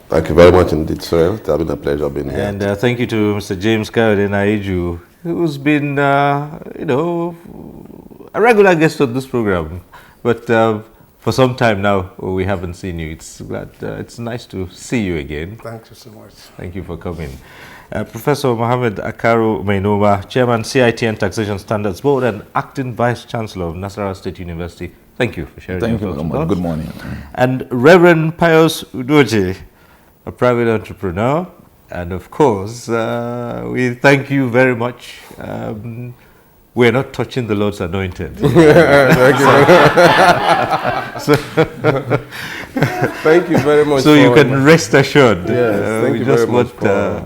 Thank you very much indeed, Cyril. It's been a pleasure being here. And thank you to Mr. James Kayode Naiju, who's been, a regular guest of this program. But for some time now, we haven't seen you. It's nice to see you again. Thank you so much. Thank you for coming. Professor Mohammed Akaru Mainoma, Chairman CITN Taxation Standards Board and Acting Vice Chancellor of Nasarawa State University. Thank you for sharing your thoughts with us. Good morning. And Reverend Pius Udoje, a private entrepreneur. And of course, we thank you very much. We're not touching the Lord's anointed. Thank you very much. So you can rest assured. Yes, thank you very much for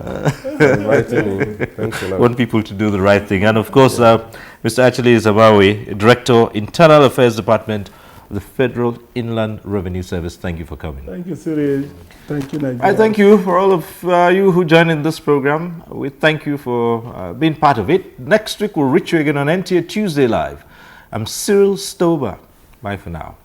inviting me. Thanks a lot. Want people to do the right thing. And of course, Mr. Achille Zamawi, Director, Internal Affairs Department of the Federal Inland Revenue Service. Thank you for coming. Thank you, Cyril. Thank you, Nigeria. I thank you for all of you who joined in this program. We thank you for being part of it. Next week, we'll reach you again on NTA Tuesday Live. I'm Cyril Stober. Bye for now.